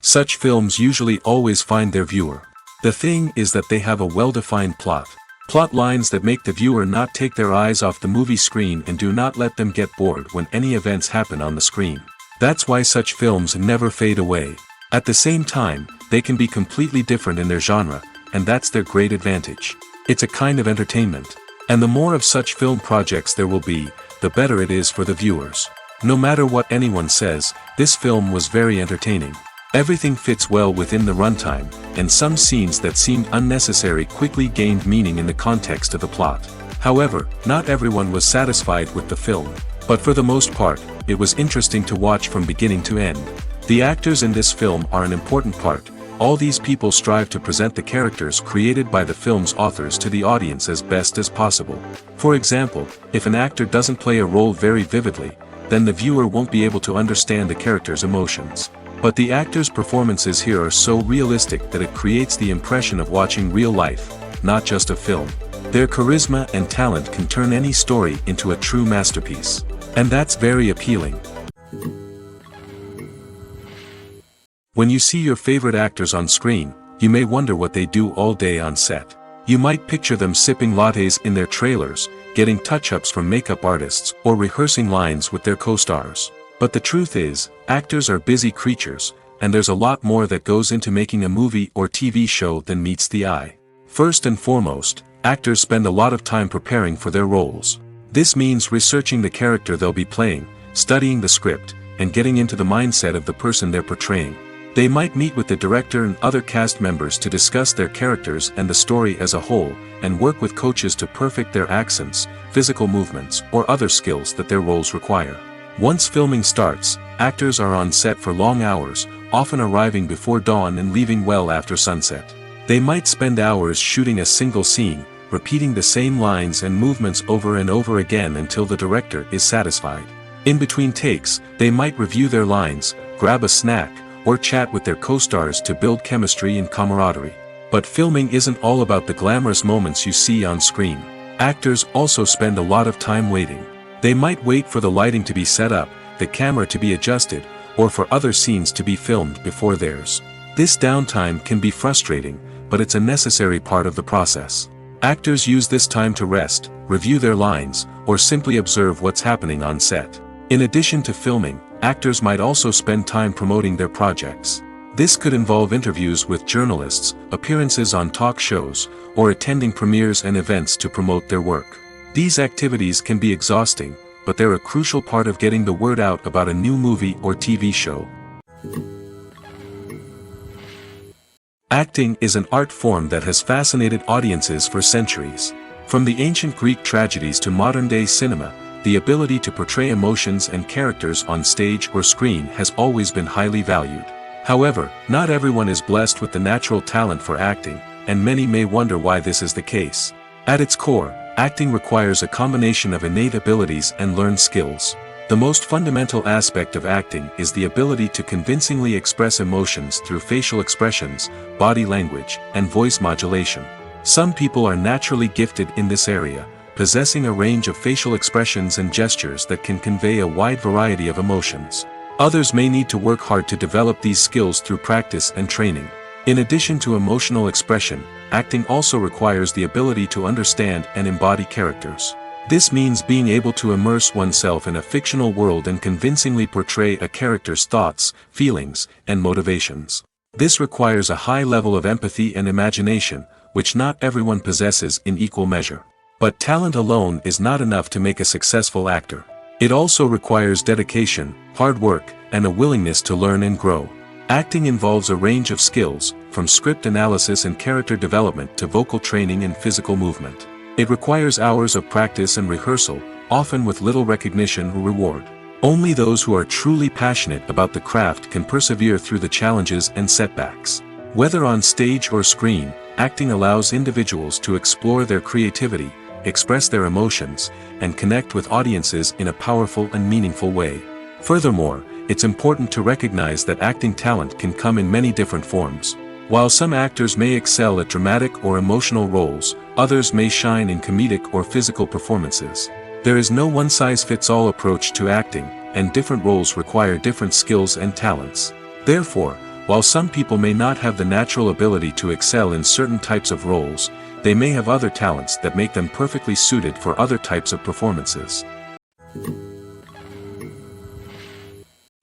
Such films usually always find their viewer. The thing is that they have a well-defined plot. Plot lines that make the viewer not take their eyes off the movie screen and do not let them get bored when any events happen on the screen. That's why such films never fade away. At the same time, they can be completely different in their genre, and that's their great advantage. It's a kind of entertainment. And the more of such film projects there will be, the better it is for the viewers. No matter what anyone says, this film was very entertaining. Everything fits well within the runtime, and some scenes that seemed unnecessary quickly gained meaning in the context of the plot. However, not everyone was satisfied with the film. But for the most part, it was interesting to watch from beginning to end. The actors in this film are an important part. All these people strive to present the characters created by the film's authors to the audience as best as possible. For example, if an actor doesn't play a role very vividly, then the viewer won't be able to understand the character's emotions. But the actors' performances here are so realistic that it creates the impression of watching real life, not just a film. Their charisma and talent can turn any story into a true masterpiece. And that's very appealing. When you see your favorite actors on screen, you may wonder what they do all day on set. You might picture them sipping lattes in their trailers, getting touch-ups from makeup artists, or rehearsing lines with their co-stars. But the truth is, actors are busy creatures, and there's a lot more that goes into making a movie or TV show than meets the eye. First and foremost, actors spend a lot of time preparing for their roles. This means researching the character they'll be playing, studying the script, and getting into the mindset of the person they're portraying. They might meet with the director and other cast members to discuss their characters and the story as a whole, and work with coaches to perfect their accents, physical movements, or other skills that their roles require. Once filming starts, actors are on set for long hours, often arriving before dawn and leaving well after sunset. They might spend hours shooting a single scene, repeating the same lines and movements over and over again until the director is satisfied. In between takes, they might review their lines, grab a snack, or chat with their co-stars to build chemistry and camaraderie. But filming isn't all about the glamorous moments you see on screen. Actors also spend a lot of time waiting. They might wait for the lighting to be set up, the camera to be adjusted, or for other scenes to be filmed before theirs. This downtime can be frustrating, but it's a necessary part of the process. Actors use this time to rest, review their lines, or simply observe what's happening on set. In addition to filming, actors might also spend time promoting their projects. This could involve interviews with journalists, appearances on talk shows, or attending premieres and events to promote their work. These activities can be exhausting, but they're a crucial part of getting the word out about a new movie or TV show. Acting is an art form that has fascinated audiences for centuries. From the ancient Greek tragedies to modern-day cinema, the ability to portray emotions and characters on stage or screen has always been highly valued. However, not everyone is blessed with the natural talent for acting, and many may wonder why this is the case. At its core, acting requires a combination of innate abilities and learned skills. The most fundamental aspect of acting is the ability to convincingly express emotions through facial expressions, body language, and voice modulation. Some people are naturally gifted in this area, possessing a range of facial expressions and gestures that can convey a wide variety of emotions. Others may need to work hard to develop these skills through practice and training. In addition to emotional expression, acting also requires the ability to understand and embody characters. This means being able to immerse oneself in a fictional world and convincingly portray a character's thoughts, feelings, and motivations. This requires a high level of empathy and imagination, which not everyone possesses in equal measure. But talent alone is not enough to make a successful actor. It also requires dedication, hard work, and a willingness to learn and grow. Acting involves a range of skills, from script analysis and character development to vocal training and physical movement. It requires hours of practice and rehearsal, often with little recognition or reward. Only those who are truly passionate about the craft can persevere through the challenges and setbacks. Whether on stage or screen, acting allows individuals to explore their creativity, express their emotions, and connect with audiences in a powerful and meaningful way. Furthermore, it's important to recognize that acting talent can come in many different forms. While some actors may excel at dramatic or emotional roles, others may shine in comedic or physical performances. There is no one-size-fits-all approach to acting, and different roles require different skills and talents. Therefore, While some people may not have the natural ability to excel in certain types of roles, they may have other talents that make them perfectly suited for other types of performances.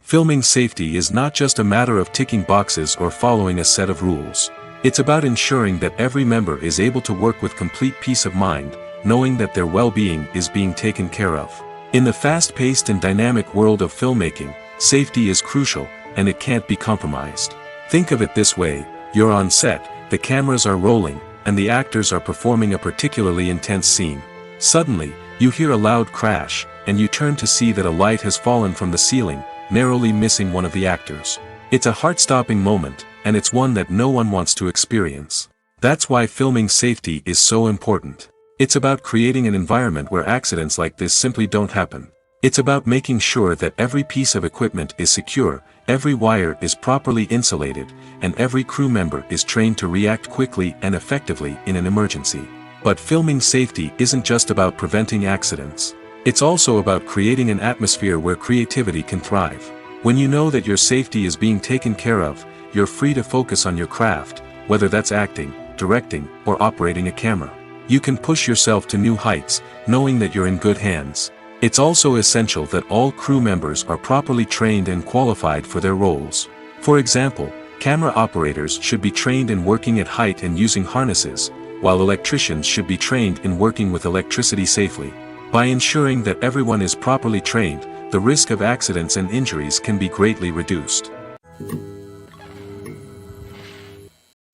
Filming safety is not just a matter of ticking boxes or following a set of rules. It's about ensuring that every member is able to work with complete peace of mind, knowing that their well-being is being taken care of. In the fast-paced and dynamic world of filmmaking, safety is crucial, and it can't be compromised. Think of it this way: you're on set, the cameras are rolling, and the actors are performing a particularly intense scene. Suddenly, you hear a loud crash, and you turn to see that a light has fallen from the ceiling, narrowly missing one of the actors. It's a heart-stopping moment, and it's one that no one wants to experience. That's why filming safety is so important. It's about creating an environment where accidents like this simply don't happen. It's about making sure that every piece of equipment is secure, every wire is properly insulated, and every crew member is trained to react quickly and effectively in an emergency. But filming safety isn't just about preventing accidents. It's also about creating an atmosphere where creativity can thrive. When you know that your safety is being taken care of, you're free to focus on your craft, whether that's acting, directing, or operating a camera. You can push yourself to new heights, knowing that you're in good hands. It's also essential that all crew members are properly trained and qualified for their roles. For example, camera operators should be trained in working at height and using harnesses, while electricians should be trained in working with electricity safely. By ensuring that everyone is properly trained, the risk of accidents and injuries can be greatly reduced.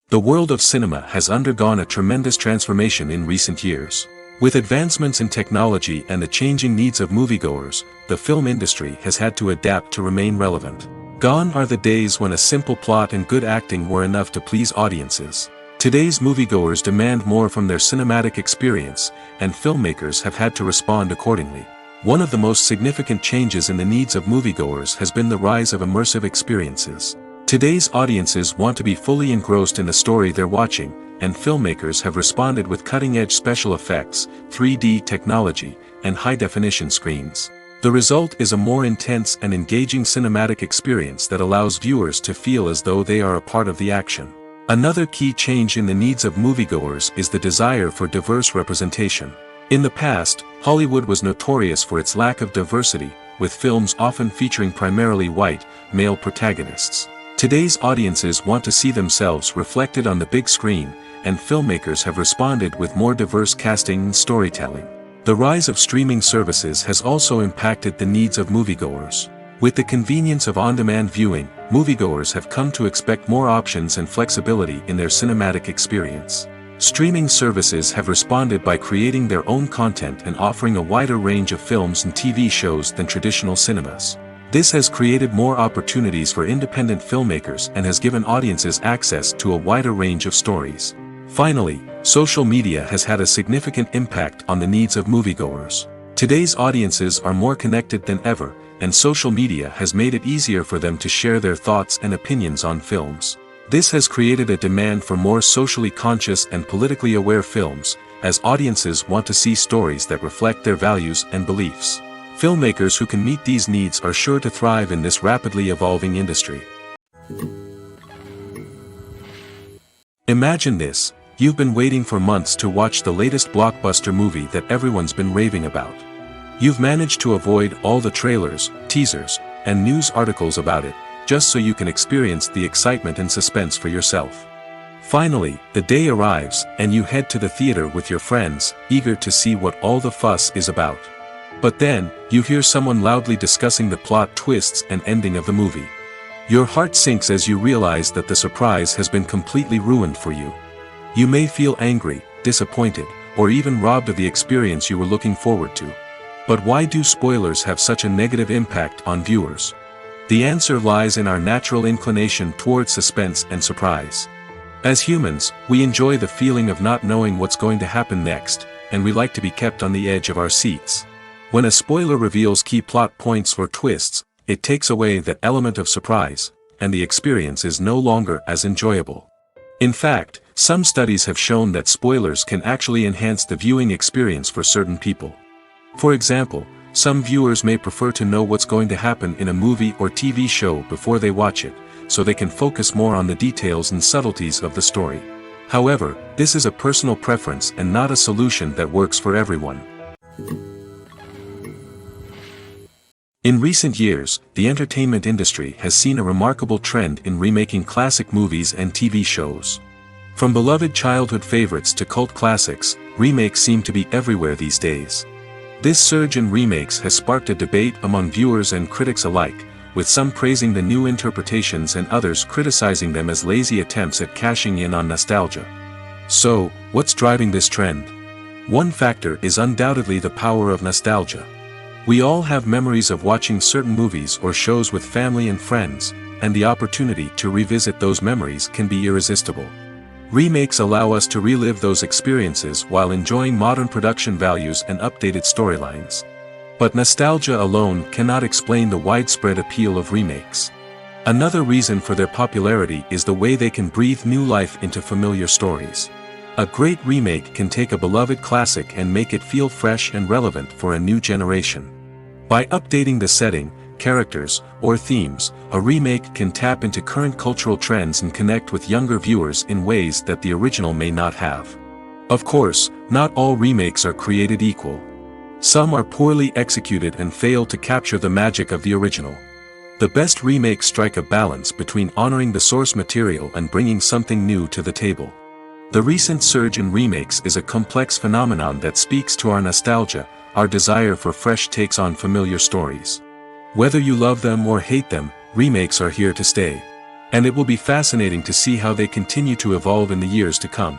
The world of cinema has undergone a tremendous transformation in recent years. With advancements in technology and the changing needs of moviegoers, the film industry has had to adapt to remain relevant. Gone are the days when a simple plot and good acting were enough to please audiences. Today's moviegoers demand more from their cinematic experience, and filmmakers have had to respond accordingly. One of the most significant changes in the needs of moviegoers has been the rise of immersive experiences. Today's audiences want to be fully engrossed in the story they're watching, and filmmakers have responded with cutting-edge special effects, 3D technology, and high-definition screens. The result is a more intense and engaging cinematic experience that allows viewers to feel as though they are a part of the action. Another key change in the needs of moviegoers is the desire for diverse representation. In the past, Hollywood was notorious for its lack of diversity, with films often featuring primarily white, male protagonists. Today's audiences want to see themselves reflected on the big screen, and filmmakers have responded with more diverse casting and storytelling. The rise of streaming services has also impacted the needs of moviegoers. With the convenience of on-demand viewing, moviegoers have come to expect more options and flexibility in their cinematic experience. Streaming services have responded by creating their own content and offering a wider range of films and TV shows than traditional cinemas. This has created more opportunities for independent filmmakers and has given audiences access to a wider range of stories. Finally, social media has had a significant impact on the needs of moviegoers. Today's audiences are more connected than ever, and social media has made it easier for them to share their thoughts and opinions on films. This has created a demand for more socially conscious and politically aware films, as audiences want to see stories that reflect their values and beliefs. Filmmakers who can meet these needs are sure to thrive in this rapidly evolving industry. Imagine this: you've been waiting for months to watch the latest blockbuster movie that everyone's been raving about. You've managed to avoid all the trailers, teasers, and news articles about it, just so you can experience the excitement and suspense for yourself. Finally, the day arrives, and you head to the theater with your friends, eager to see what all the fuss is about. But then, you hear someone loudly discussing the plot twists and ending of the movie. Your heart sinks as you realize that the surprise has been completely ruined for you. You may feel angry, disappointed, or even robbed of the experience you were looking forward to. But why do spoilers have such a negative impact on viewers? The answer lies in our natural inclination towards suspense and surprise. As humans, we enjoy the feeling of not knowing what's going to happen next, and we like to be kept on the edge of our seats. When a spoiler reveals key plot points or twists, it takes away that element of surprise, and the experience is no longer as enjoyable. In fact, some studies have shown that spoilers can actually enhance the viewing experience for certain people. For example, some viewers may prefer to know what's going to happen in a movie or TV show before they watch it, so they can focus more on the details and subtleties of the story. However, this is a personal preference and not a solution that works for everyone. In recent years, the entertainment industry has seen a remarkable trend in remaking classic movies and TV shows. From beloved childhood favorites to cult classics, remakes seem to be everywhere these days. This surge in remakes has sparked a debate among viewers and critics alike, with some praising the new interpretations and others criticizing them as lazy attempts at cashing in on nostalgia. So, what's driving this trend? One factor is undoubtedly the power of nostalgia. We all have memories of watching certain movies or shows with family and friends, and the opportunity to revisit those memories can be irresistible. Remakes allow us to relive those experiences while enjoying modern production values and updated storylines. But nostalgia alone cannot explain the widespread appeal of remakes. Another reason for their popularity is the way they can breathe new life into familiar stories. A great remake can take a beloved classic and make it feel fresh and relevant for a new generation. By updating the setting, characters, or themes, a remake can tap into current cultural trends and connect with younger viewers in ways that the original may not have. Of course, not all remakes are created equal. Some are poorly executed and fail to capture the magic of the original. The best remakes strike a balance between honoring the source material and bringing something new to the table. The recent surge in remakes is a complex phenomenon that speaks to our nostalgia, our desire for fresh takes on familiar stories. Whether you love them or hate them, remakes are here to stay. And it will be fascinating to see how they continue to evolve in the years to come.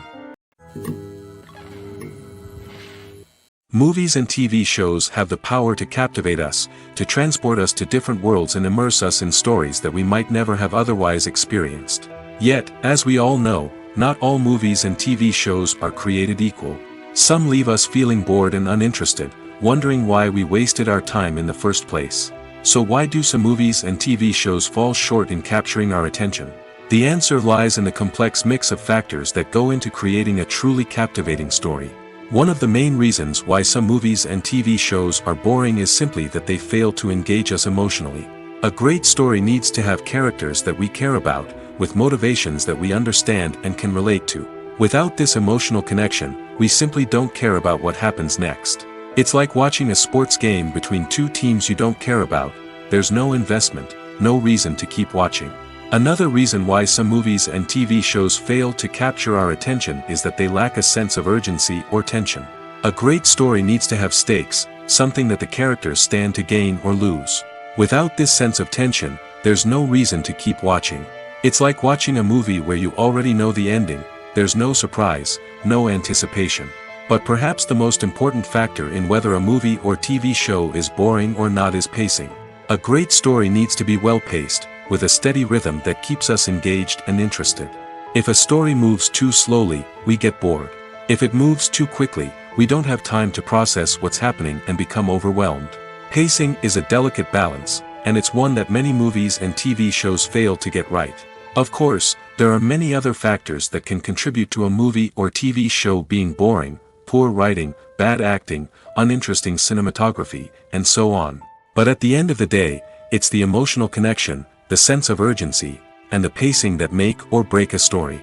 Movies and TV shows have the power to captivate us, to transport us to different worlds and immerse us in stories that we might never have otherwise experienced. Yet, as we all know, not all movies and TV shows are created equal. Some leave us feeling bored and uninterested, wondering why we wasted our time in the first place. So why do some movies and TV shows fall short in capturing our attention? The answer lies in the complex mix of factors that go into creating a truly captivating story. One of the main reasons why some movies and TV shows are boring is simply that they fail to engage us emotionally. A great story needs to have characters that we care about, with motivations that we understand and can relate to. Without this emotional connection, we simply don't care about what happens next. It's like watching a sports game between two teams you don't care about. There's no investment, no reason to keep watching. Another reason why some movies and TV shows fail to capture our attention is that they lack a sense of urgency or tension. A great story needs to have stakes, something that the characters stand to gain or lose. Without this sense of tension, there's no reason to keep watching. It's like watching a movie where you already know the ending. There's no surprise, no anticipation. But perhaps the most important factor in whether a movie or TV show is boring or not is pacing. A great story needs to be well-paced, with a steady rhythm that keeps us engaged and interested. If a story moves too slowly, we get bored. If it moves too quickly, we don't have time to process what's happening and become overwhelmed. Pacing is a delicate balance, and it's one that many movies and TV shows fail to get right. Of course, there are many other factors that can contribute to a movie or TV show being boring: poor writing, bad acting, uninteresting cinematography, and so on. But at the end of the day, it's the emotional connection, the sense of urgency, and the pacing that make or break a story.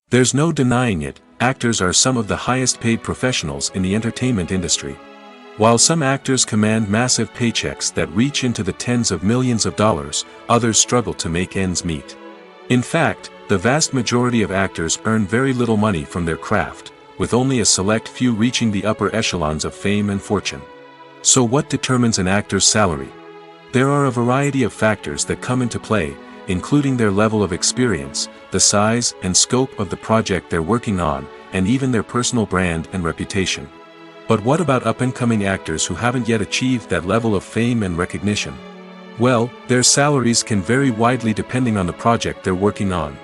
There's no denying it, actors are some of the highest paid professionals in the entertainment industry. While some actors command massive paychecks that reach into the tens of millions of dollars, others struggle to make ends meet. In fact, the vast majority of actors earn very little money from their craft, with only a select few reaching the upper echelons of fame and fortune. So what determines an actor's salary? There are a variety of factors that come into play, including their level of experience, the size and scope of the project they're working on, and even their personal brand and reputation. But what about up-and-coming actors who haven't yet achieved that level of fame and recognition? Well, their salaries can vary widely depending on the project they're working on.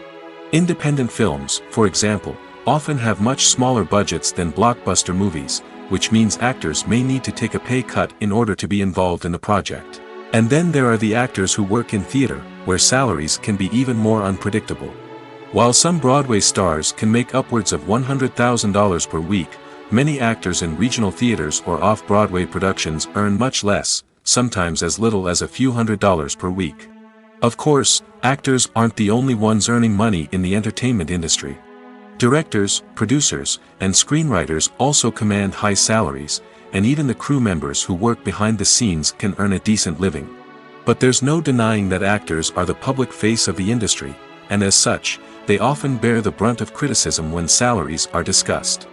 Independent films, for example, often have much smaller budgets than blockbuster movies, which means actors may need to take a pay cut in order to be involved in the project. And then there are the actors who work in theater, where salaries can be even more unpredictable. While some Broadway stars can make upwards of $100,000 per week, many actors in regional theaters or off-Broadway productions earn much less, sometimes as little as a few $100s per week. Of course, actors aren't the only ones earning money in the entertainment industry. Directors, producers, and screenwriters also command high salaries, and even the crew members who work behind the scenes can earn a decent living. But there's no denying that actors are the public face of the industry, and as such, they often bear the brunt of criticism when salaries are discussed.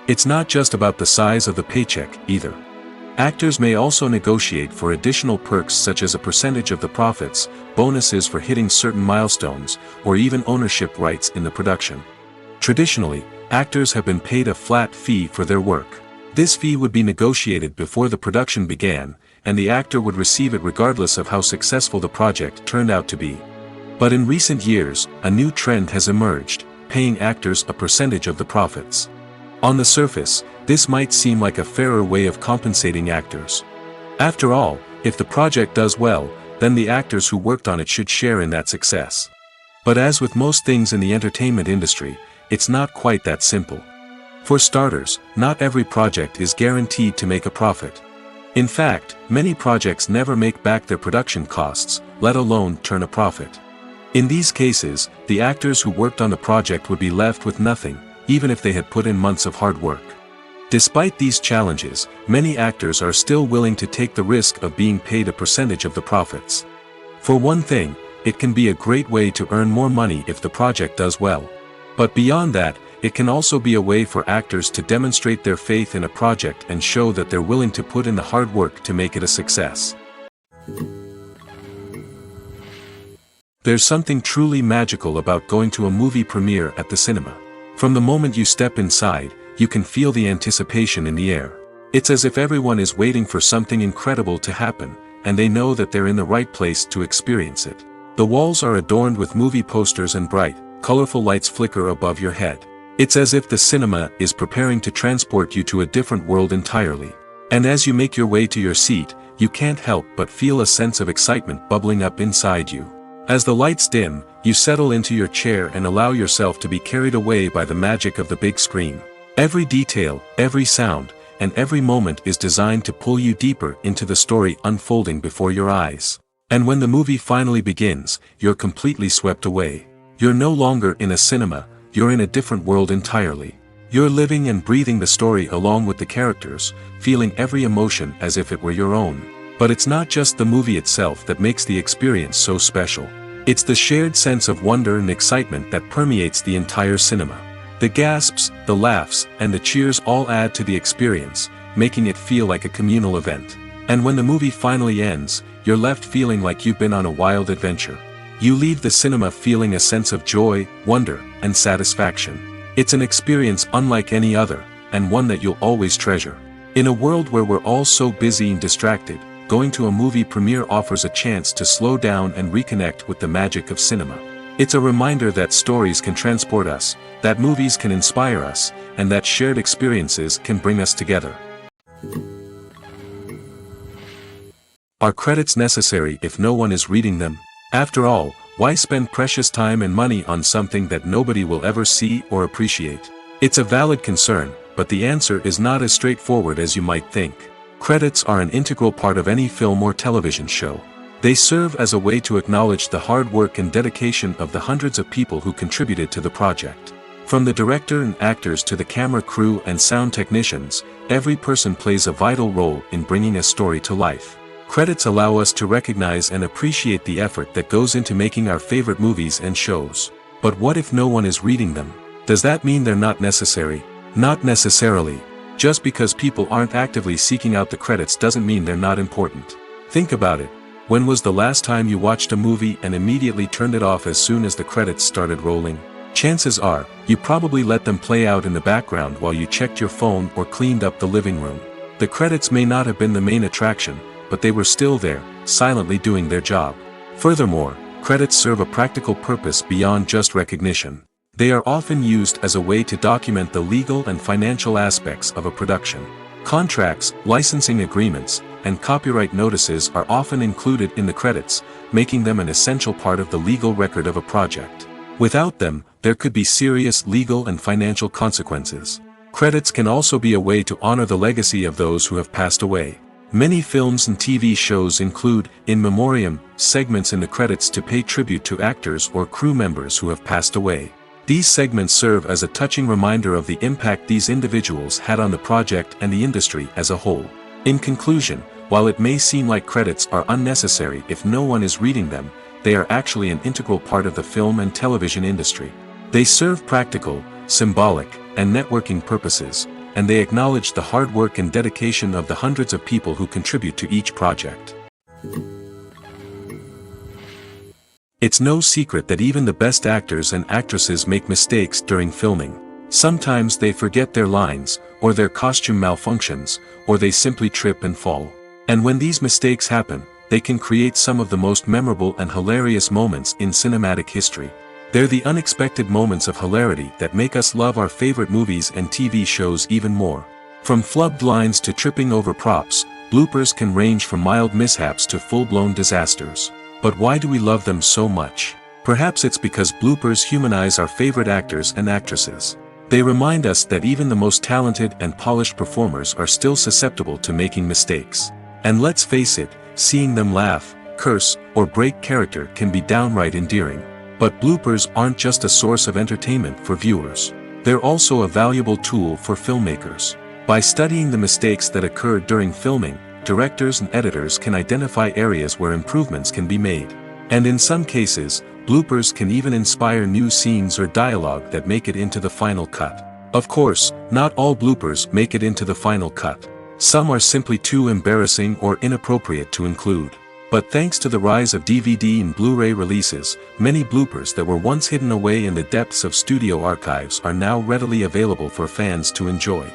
It's not just about the size of the paycheck, either. Actors may also negotiate for additional perks such as a percentage of the profits, bonuses for hitting certain milestones, or even ownership rights in the production. Traditionally, actors have been paid a flat fee for their work. This fee would be negotiated before the production began, and the actor would receive it regardless of how successful the project turned out to be. But in recent years, a new trend has emerged, paying actors a percentage of the profits. On the surface, this might seem like a fairer way of compensating actors. After all, if the project does well, then the actors who worked on it should share in that success. But as with most things in the entertainment industry, it's not quite that simple. For starters, not every project is guaranteed to make a profit. In fact, many projects never make back their production costs, let alone turn a profit. In these cases, the actors who worked on the project would be left with nothing, even if they had put in months of hard work. Despite these challenges, many actors are still willing to take the risk of being paid a percentage of the profits. For one thing, it can be a great way to earn more money if the project does well. But beyond that, it can also be a way for actors to demonstrate their faith in a project and show that they're willing to put in the hard work to make it a success. There's something truly magical about going to a movie premiere at the cinema. From the moment you step inside, you can feel the anticipation in the air. It's as if everyone is waiting for something incredible to happen, and they know that they're in the right place to experience it. The walls are adorned with movie posters and bright, colorful lights flicker above your head. It's as if the cinema is preparing to transport you to a different world entirely. And as you make your way to your seat, you can't help but feel a sense of excitement bubbling up inside you. As the lights dim, you settle into your chair and allow yourself to be carried away by the magic of the big screen. Every detail, every sound, and every moment is designed to pull you deeper into the story unfolding before your eyes. And when the movie finally begins, you're completely swept away. You're no longer in a cinema, you're in a different world entirely. You're living and breathing the story along with the characters, feeling every emotion as if it were your own. But it's not just the movie itself that makes the experience so special. It's the shared sense of wonder and excitement that permeates the entire cinema. The gasps, the laughs, and the cheers all add to the experience, making it feel like a communal event. And when the movie finally ends, you're left feeling like you've been on a wild adventure. You leave the cinema feeling a sense of joy, wonder, and satisfaction. It's an experience unlike any other, and one that you'll always treasure. In a world where we're all so busy and distracted, going to a movie premiere offers a chance to slow down and reconnect with the magic of cinema. It's a reminder that stories can transport us, that movies can inspire us, and that shared experiences can bring us together. Are credits necessary if no one is reading them? After all, why spend precious time and money on something that nobody will ever see or appreciate? It's a valid concern, but the answer is not as straightforward as you might think. Credits are an integral part of any film or television show. They serve as a way to acknowledge the hard work and dedication of the hundreds of people who contributed to the project. From the director and actors to the camera crew and sound technicians, every person plays a vital role in bringing a story to life. Credits allow us to recognize and appreciate the effort that goes into making our favorite movies and shows. But what if no one is reading them? Does that mean they're not necessary? Not necessarily. Just because people aren't actively seeking out the credits doesn't mean they're not important. Think about it. When was the last time you watched a movie and immediately turned it off as soon as the credits started rolling? Chances are, you probably let them play out in the background while you checked your phone or cleaned up the living room. The credits may not have been the main attraction, but they were still there, silently doing their job. Furthermore, credits serve a practical purpose beyond just recognition. They are often used as a way to document the legal and financial aspects of a production. Contracts, licensing agreements, and copyright notices are often included in the credits, making them an essential part of the legal record of a project. Without them, there could be serious legal and financial consequences. Credits can also be a way to honor the legacy of those who have passed away. Many films and TV shows include, in memoriam, segments in the credits to pay tribute to actors or crew members who have passed away. These segments serve as a touching reminder of the impact these individuals had on the project and the industry as a whole. In conclusion, while it may seem like credits are unnecessary if no one is reading them, they are actually an integral part of the film and television industry. They serve practical, symbolic, and networking purposes, and they acknowledge the hard work and dedication of the hundreds of people who contribute to each project. It's no secret that even the best actors and actresses make mistakes during filming. Sometimes they forget their lines, or their costume malfunctions, or they simply trip and fall. And when these mistakes happen, they can create some of the most memorable and hilarious moments in cinematic history. They're the unexpected moments of hilarity that make us love our favorite movies and TV shows even more. From flubbed lines to tripping over props, bloopers can range from mild mishaps to full-blown disasters. But why do we love them so much? Perhaps it's because bloopers humanize our favorite actors and actresses. They remind us that even the most talented and polished performers are still susceptible to making mistakes. And let's face it, seeing them laugh, curse, or break character can be downright endearing. But bloopers aren't just a source of entertainment for viewers. They're also a valuable tool for filmmakers. By studying the mistakes that occurred during filming, directors and editors can identify areas where improvements can be made. And in some cases, bloopers can even inspire new scenes or dialogue that make it into the final cut. Of course, not all bloopers make it into the final cut. Some are simply too embarrassing or inappropriate to include. But thanks to the rise of DVD and Blu-ray releases, many bloopers that were once hidden away in the depths of studio archives are now readily available for fans to enjoy.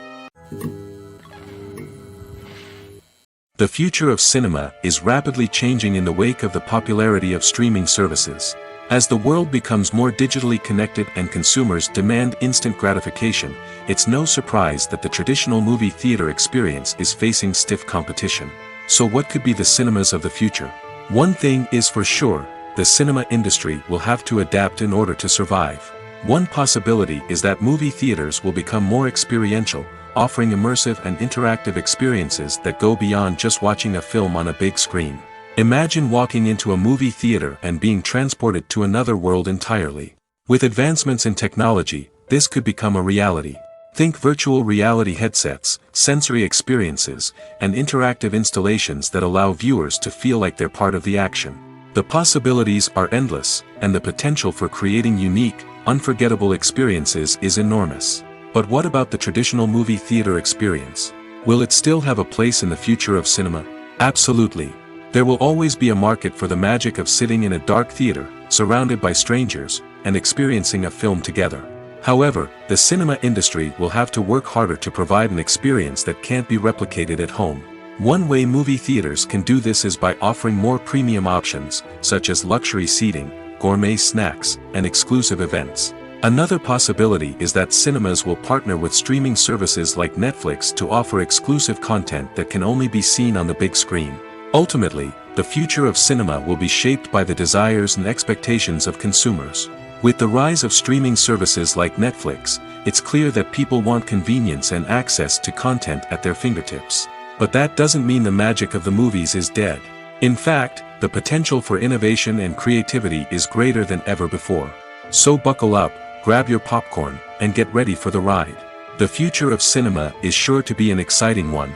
The future of cinema is rapidly changing in the wake of the popularity of streaming services. As the world becomes more digitally connected and consumers demand instant gratification, it's no surprise that the traditional movie theater experience is facing stiff competition. So what could be the cinemas of the future? One thing is for sure, the cinema industry will have to adapt in order to survive. One possibility is that movie theaters will become more experiential, offering immersive and interactive experiences that go beyond just watching a film on a big screen. Imagine walking into a movie theater and being transported to another world entirely. With advancements in technology, this could become a reality. Think virtual reality headsets, sensory experiences, and interactive installations that allow viewers to feel like they're part of the action. The possibilities are endless, and the potential for creating unique, unforgettable experiences is enormous. But what about the traditional movie theater experience? Will it still have a place in the future of cinema? Absolutely. There will always be a market for the magic of sitting in a dark theater, surrounded by strangers, and experiencing a film together. However, the cinema industry will have to work harder to provide an experience that can't be replicated at home. One way movie theaters can do this is by offering more premium options, such as luxury seating, gourmet snacks, and exclusive events. Another possibility is that cinemas will partner with streaming services like Netflix to offer exclusive content that can only be seen on the big screen. Ultimately, the future of cinema will be shaped by the desires and expectations of consumers. With the rise of streaming services like Netflix, it's clear that people want convenience and access to content at their fingertips. But that doesn't mean the magic of the movies is dead. In fact, the potential for innovation and creativity is greater than ever before. So buckle up, grab your popcorn, and get ready for the ride. The future of cinema is sure to be an exciting one.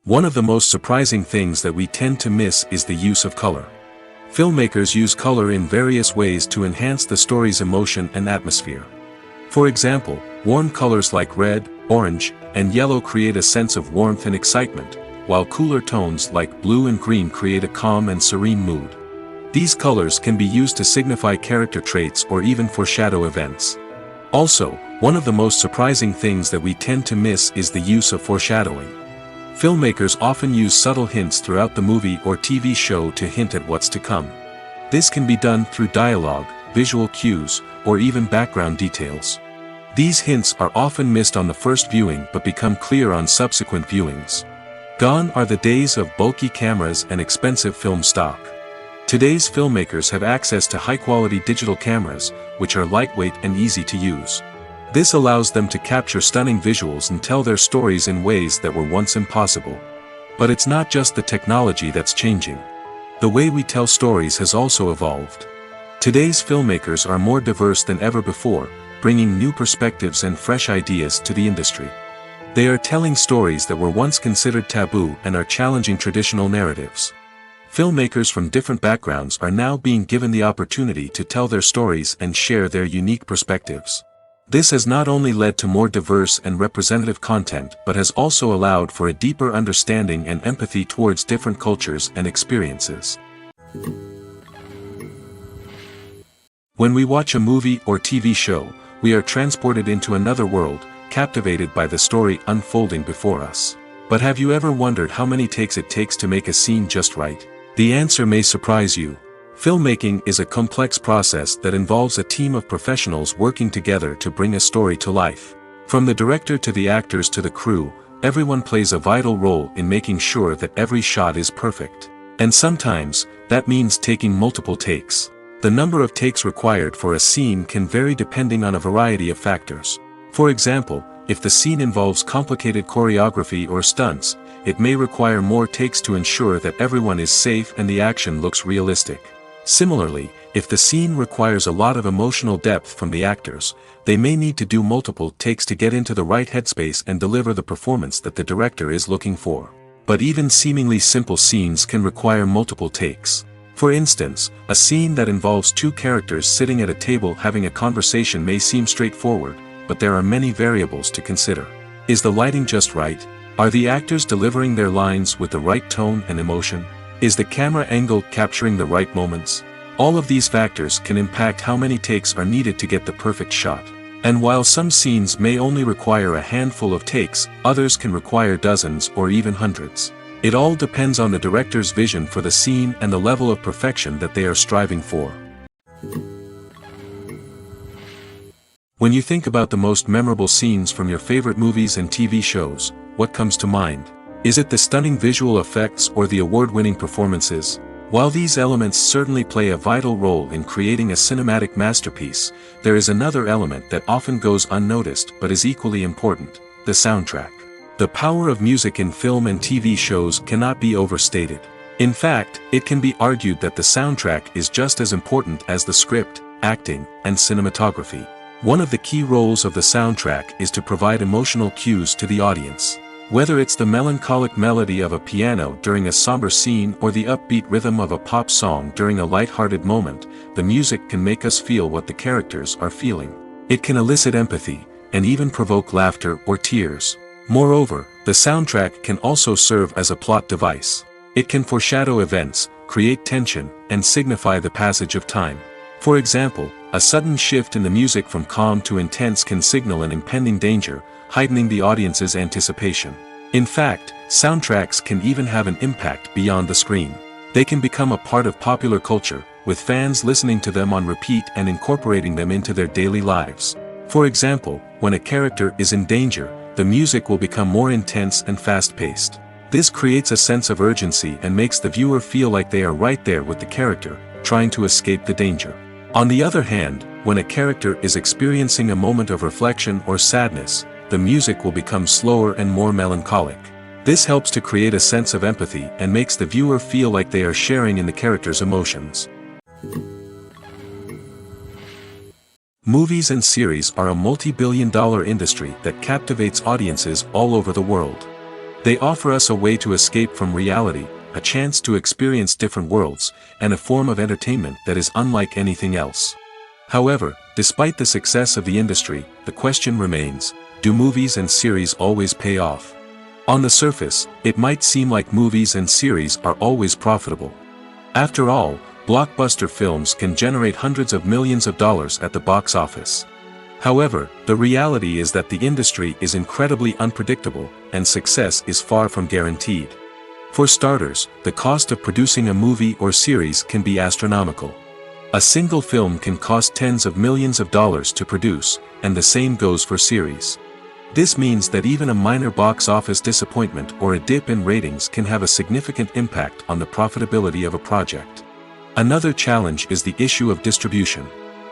One of the most surprising things that we tend to miss is the use of color. Filmmakers use color in various ways to enhance the story's emotion and atmosphere. For example, warm colors like red, orange, and yellow create a sense of warmth and excitement, while cooler tones like blue and green create a calm and serene mood. These colors can be used to signify character traits or even foreshadow events. Also, one of the most surprising things that we tend to miss is the use of foreshadowing. Filmmakers often use subtle hints throughout the movie or TV show to hint at what's to come. This can be done through dialogue, visual cues, or even background details. These hints are often missed on the first viewing but become clear on subsequent viewings. Gone are the days of bulky cameras and expensive film stock. Today's filmmakers have access to high-quality digital cameras, which are lightweight and easy to use. This allows them to capture stunning visuals and tell their stories in ways that were once impossible. But it's not just the technology that's changing. The way we tell stories has also evolved. Today's filmmakers are more diverse than ever before, bringing new perspectives and fresh ideas to the industry. They are telling stories that were once considered taboo and are challenging traditional narratives. Filmmakers from different backgrounds are now being given the opportunity to tell their stories and share their unique perspectives. This has not only led to more diverse and representative content but has also allowed for a deeper understanding and empathy towards different cultures and experiences. When we watch a movie or TV show, we are transported into another world, captivated by the story unfolding before us. But have you ever wondered how many takes it takes to make a scene just right? The answer may surprise you. Filmmaking is a complex process that involves a team of professionals working together to bring a story to life. From the director to the actors to the crew, everyone plays a vital role in making sure that every shot is perfect. And sometimes, that means taking multiple takes. The number of takes required for a scene can vary depending on a variety of factors. For example, if the scene involves complicated choreography or stunts, it may require more takes to ensure that everyone is safe and the action looks realistic. Similarly, if the scene requires a lot of emotional depth from the actors, they may need to do multiple takes to get into the right headspace and deliver the performance that the director is looking for. But even seemingly simple scenes can require multiple takes. For instance, a scene that involves two characters sitting at a table having a conversation may seem straightforward, but there are many variables to consider. Is the lighting just right? Are the actors delivering their lines with the right tone and emotion? Is the camera angle capturing the right moments? All of these factors can impact how many takes are needed to get the perfect shot. And while some scenes may only require a handful of takes, others can require dozens or even hundreds. It all depends on the director's vision for the scene and the level of perfection that they are striving for. When you think about the most memorable scenes from your favorite movies and TV shows, what comes to mind? Is it the stunning visual effects or the award-winning performances? While these elements certainly play a vital role in creating a cinematic masterpiece, there is another element that often goes unnoticed but is equally important: the soundtrack. The power of music in film and TV shows cannot be overstated. In fact, it can be argued that the soundtrack is just as important as the script, acting, and cinematography. One of the key roles of the soundtrack is to provide emotional cues to the audience. Whether it's the melancholic melody of a piano during a somber scene or the upbeat rhythm of a pop song during a light-hearted moment, the music can make us feel what the characters are feeling. It can elicit empathy, and even provoke laughter or tears. Moreover, the soundtrack can also serve as a plot device. It can foreshadow events, create tension, and signify the passage of time. For example, a sudden shift in the music from calm to intense can signal an impending danger, heightening the audience's anticipation. In fact, soundtracks can even have an impact beyond the screen. They can become a part of popular culture, with fans listening to them on repeat and incorporating them into their daily lives. For example, when a character is in danger, the music will become more intense and fast-paced. This creates a sense of urgency and makes the viewer feel like they are right there with the character, trying to escape the danger. On the other hand, when a character is experiencing a moment of reflection or sadness, the music will become slower and more melancholic. This helps to create a sense of empathy and makes the viewer feel like they are sharing in the character's emotions. Movies and series are a multi-billion-dollar industry that captivates audiences all over the world. They offer us a way to escape from reality, a chance to experience different worlds, and a form of entertainment that is unlike anything else. However, despite the success of the industry, the question remains: do movies and series always pay off? On the surface, it might seem like movies and series are always profitable. After all, blockbuster films can generate hundreds of millions of dollars at the box office. However, the reality is that the industry is incredibly unpredictable, and success is far from guaranteed. For starters, the cost of producing a movie or series can be astronomical. A single film can cost tens of millions of dollars to produce, and the same goes for series. This means that even a minor box office disappointment or a dip in ratings can have a significant impact on the profitability of a project. Another challenge is the issue of distribution.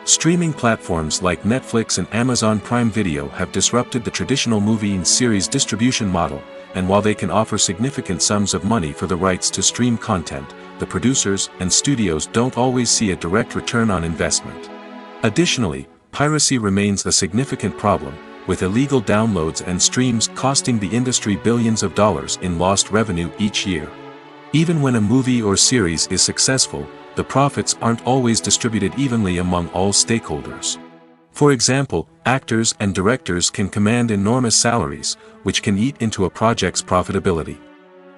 Streaming platforms like Netflix and Amazon Prime Video have disrupted the traditional movie and series distribution model, and while they can offer significant sums of money for the rights to stream content, the producers and studios don't always see a direct return on investment. Additionally, piracy remains a significant problem, with illegal downloads and streams costing the industry billions of dollars in lost revenue each year. Even when a movie or series is successful, the profits aren't always distributed evenly among all stakeholders. For example, actors and directors can command enormous salaries, which can eat into a project's profitability.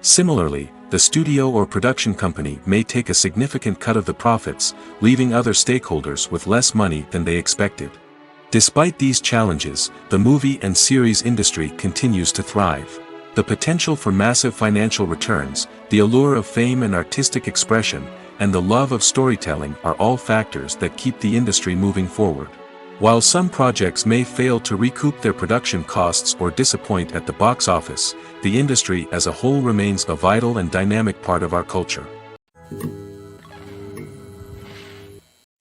Similarly, the studio or production company may take a significant cut of the profits, leaving other stakeholders with less money than they expected. Despite these challenges, the movie and series industry continues to thrive. The potential for massive financial returns, the allure of fame and artistic expression, and the love of storytelling are all factors that keep the industry moving forward. While some projects may fail to recoup their production costs or disappoint at the box office, the industry as a whole remains a vital and dynamic part of our culture.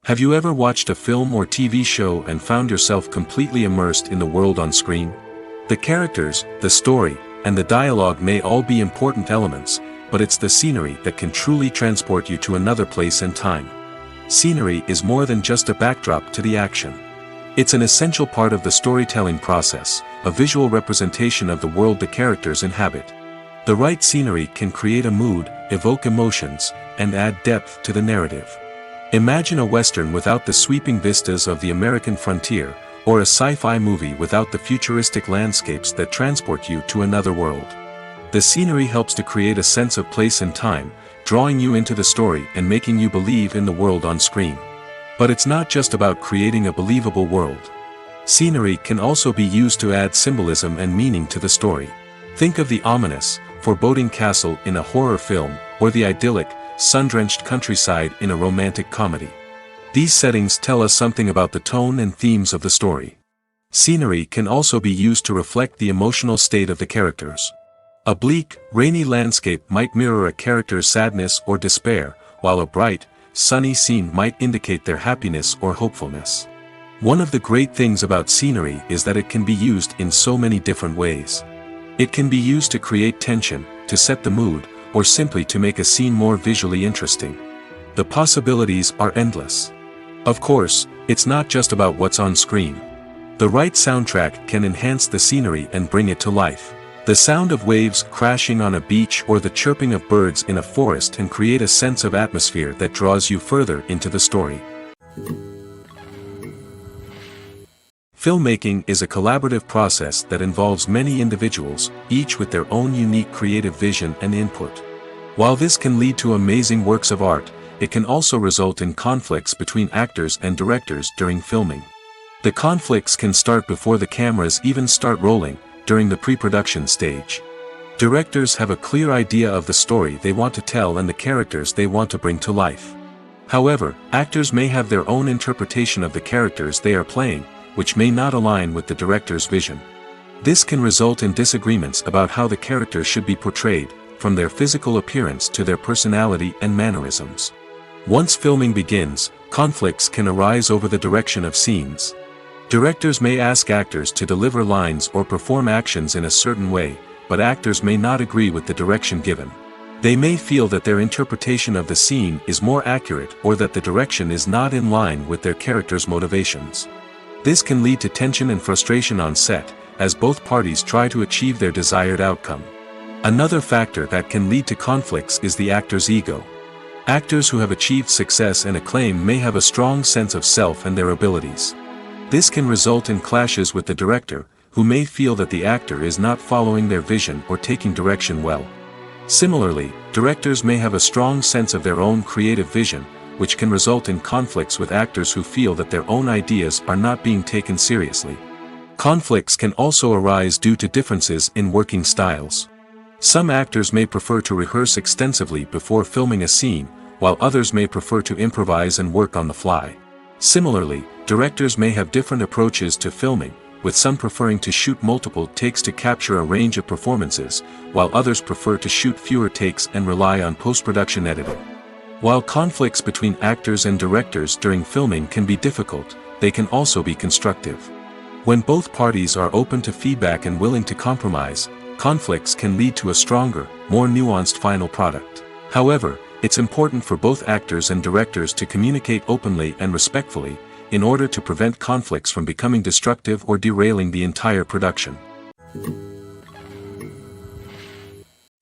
Have you ever watched a film or TV show and found yourself completely immersed in the world on screen? The characters, the story, and the dialogue may all be important elements, but it's the scenery that can truly transport you to another place and time. Scenery is more than just a backdrop to the action. It's an essential part of the storytelling process, a visual representation of the world the characters inhabit. The right scenery can create a mood, evoke emotions, and add depth to the narrative. Imagine a Western without the sweeping vistas of the American frontier, or a sci-fi movie without the futuristic landscapes that transport you to another world. The scenery helps to create a sense of place and time, drawing you into the story and making you believe in the world on screen. But it's not just about creating a believable world. Scenery can also be used to add symbolism and meaning to the story. Think of the ominous, foreboding castle in a horror film, or the idyllic, sun-drenched countryside in a romantic comedy. These settings tell us something about the tone and themes of the story. Scenery can also be used to reflect the emotional state of the characters. A bleak, rainy landscape might mirror a character's sadness or despair, while a bright, sunny scene might indicate their happiness or hopefulness. One of the great things about scenery is that it can be used in so many different ways. It can be used to create tension, to set the mood, or simply to make a scene more visually interesting. The possibilities are endless. Of course, it's not just about what's on screen. The right soundtrack can enhance the scenery and bring it to life. The sound of waves crashing on a beach or the chirping of birds in a forest can create a sense of atmosphere that draws you further into the story. Filmmaking is a collaborative process that involves many individuals, each with their own unique creative vision and input. While this can lead to amazing works of art, it can also result in conflicts between actors and directors during filming. The conflicts can start before the cameras even start rolling, during the pre-production stage. Directors have a clear idea of the story they want to tell and the characters they want to bring to life. However, actors may have their own interpretation of the characters they are playing, which may not align with the director's vision. This can result in disagreements about how the characters should be portrayed, from their physical appearance to their personality and mannerisms. Once filming begins, conflicts can arise over the direction of scenes. Directors may ask actors to deliver lines or perform actions in a certain way, but actors may not agree with the direction given. They may feel that their interpretation of the scene is more accurate or that the direction is not in line with their character's motivations. This can lead to tension and frustration on set, as both parties try to achieve their desired outcome. Another factor that can lead to conflicts is the actor's ego. Actors who have achieved success and acclaim may have a strong sense of self and their abilities. This can result in clashes with the director, who may feel that the actor is not following their vision or taking direction well. Similarly, directors may have a strong sense of their own creative vision, which can result in conflicts with actors who feel that their own ideas are not being taken seriously. Conflicts can also arise due to differences in working styles. Some actors may prefer to rehearse extensively before filming a scene, while others may prefer to improvise and work on the fly. Similarly, directors may have different approaches to filming, with some preferring to shoot multiple takes to capture a range of performances, while others prefer to shoot fewer takes and rely on post-production editing. While conflicts between actors and directors during filming can be difficult, they can also be constructive. When both parties are open to feedback and willing to compromise, conflicts can lead to a stronger, more nuanced final product. However, it's important for both actors and directors to communicate openly and respectfully, in order to prevent conflicts from becoming destructive or derailing the entire production.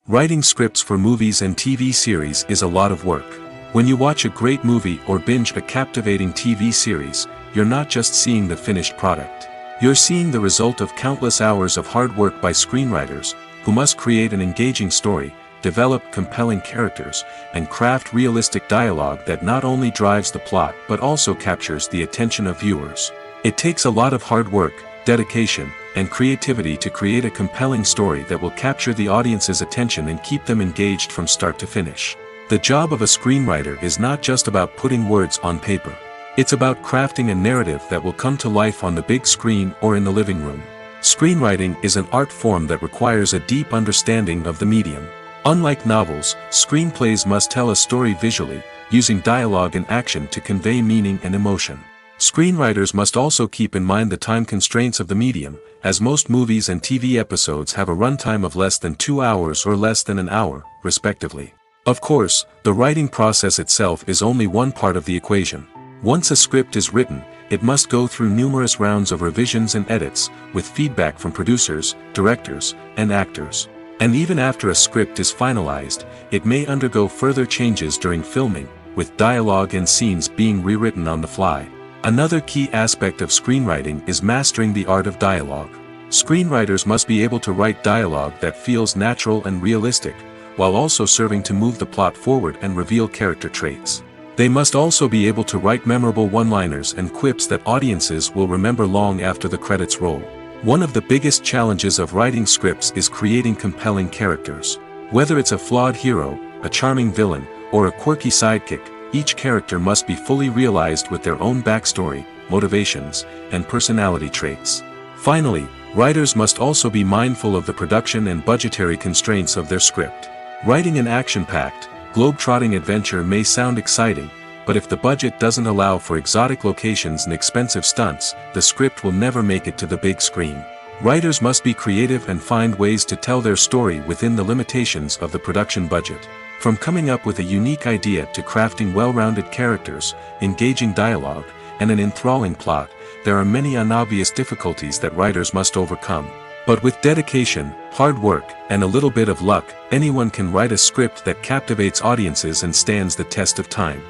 Writing scripts for movies and TV series is a lot of work. When you watch a great movie or binge a captivating TV series, you're not just seeing the finished product. You're seeing the result of countless hours of hard work by screenwriters, who must create an engaging story, develop compelling characters, and craft realistic dialogue that not only drives the plot but also captures the attention of viewers. It takes a lot of hard work, dedication, and creativity to create a compelling story that will capture the audience's attention and keep them engaged from start to finish. The job of a screenwriter is not just about putting words on paper. It's about crafting a narrative that will come to life on the big screen or in the living room. Screenwriting is an art form that requires a deep understanding of the medium. Unlike novels, screenplays must tell a story visually, using dialogue and action to convey meaning and emotion. Screenwriters must also keep in mind the time constraints of the medium, as most movies and TV episodes have a runtime of less than 2 hours or less than an hour, respectively. Of course, the writing process itself is only one part of the equation. Once a script is written, it must go through numerous rounds of revisions and edits, with feedback from producers, directors, and actors. And even after a script is finalized, it may undergo further changes during filming, with dialogue and scenes being rewritten on the fly. Another key aspect of screenwriting is mastering the art of dialogue. Screenwriters must be able to write dialogue that feels natural and realistic, while also serving to move the plot forward and reveal character traits. They must also be able to write memorable one-liners and quips that audiences will remember long after the credits roll. One of the biggest challenges of writing scripts is creating compelling characters. Whether it's a flawed hero, a charming villain, or a quirky sidekick, each character must be fully realized with their own backstory, motivations, and personality traits. Finally, writers must also be mindful of the production and budgetary constraints of their script. Writing an action-packed, globe-trotting adventure may sound exciting, but if the budget doesn't allow for exotic locations and expensive stunts, the script will never make it to the big screen. Writers must be creative and find ways to tell their story within the limitations of the production budget. From coming up with a unique idea to crafting well-rounded characters, engaging dialogue, and an enthralling plot, there are many unobvious difficulties that writers must overcome. But with dedication, hard work, and a little bit of luck, anyone can write a script that captivates audiences and stands the test of time.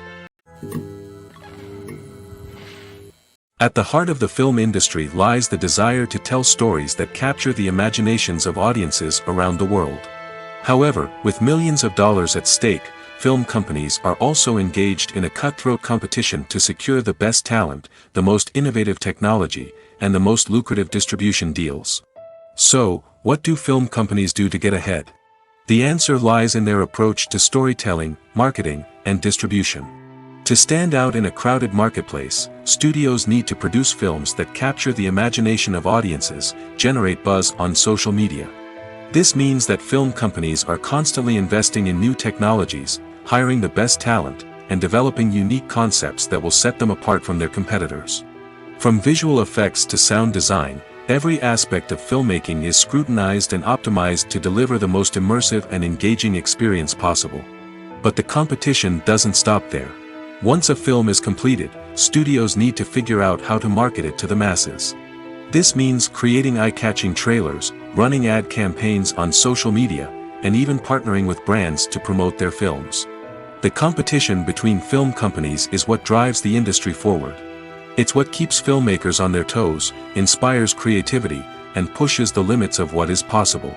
At the heart of the film industry lies the desire to tell stories that capture the imaginations of audiences around the world. However, with millions of dollars at stake, film companies are also engaged in a cutthroat competition to secure the best talent, the most innovative technology, and the most lucrative distribution deals. So, what do film companies do to get ahead? The answer lies in their approach to storytelling, marketing, and distribution. To stand out in a crowded marketplace, studios need to produce films that capture the imagination of audiences, generate buzz on social media. This means that film companies are constantly investing in new technologies, hiring the best talent, and developing unique concepts that will set them apart from their competitors. From visual effects to sound design, every aspect of filmmaking is scrutinized and optimized to deliver the most immersive and engaging experience possible. But the competition doesn't stop there. Once a film is completed, studios need to figure out how to market it to the masses. This means creating eye-catching trailers, running ad campaigns on social media, and even partnering with brands to promote their films. The competition between film companies is what drives the industry forward. It's what keeps filmmakers on their toes, inspires creativity, and pushes the limits of what is possible.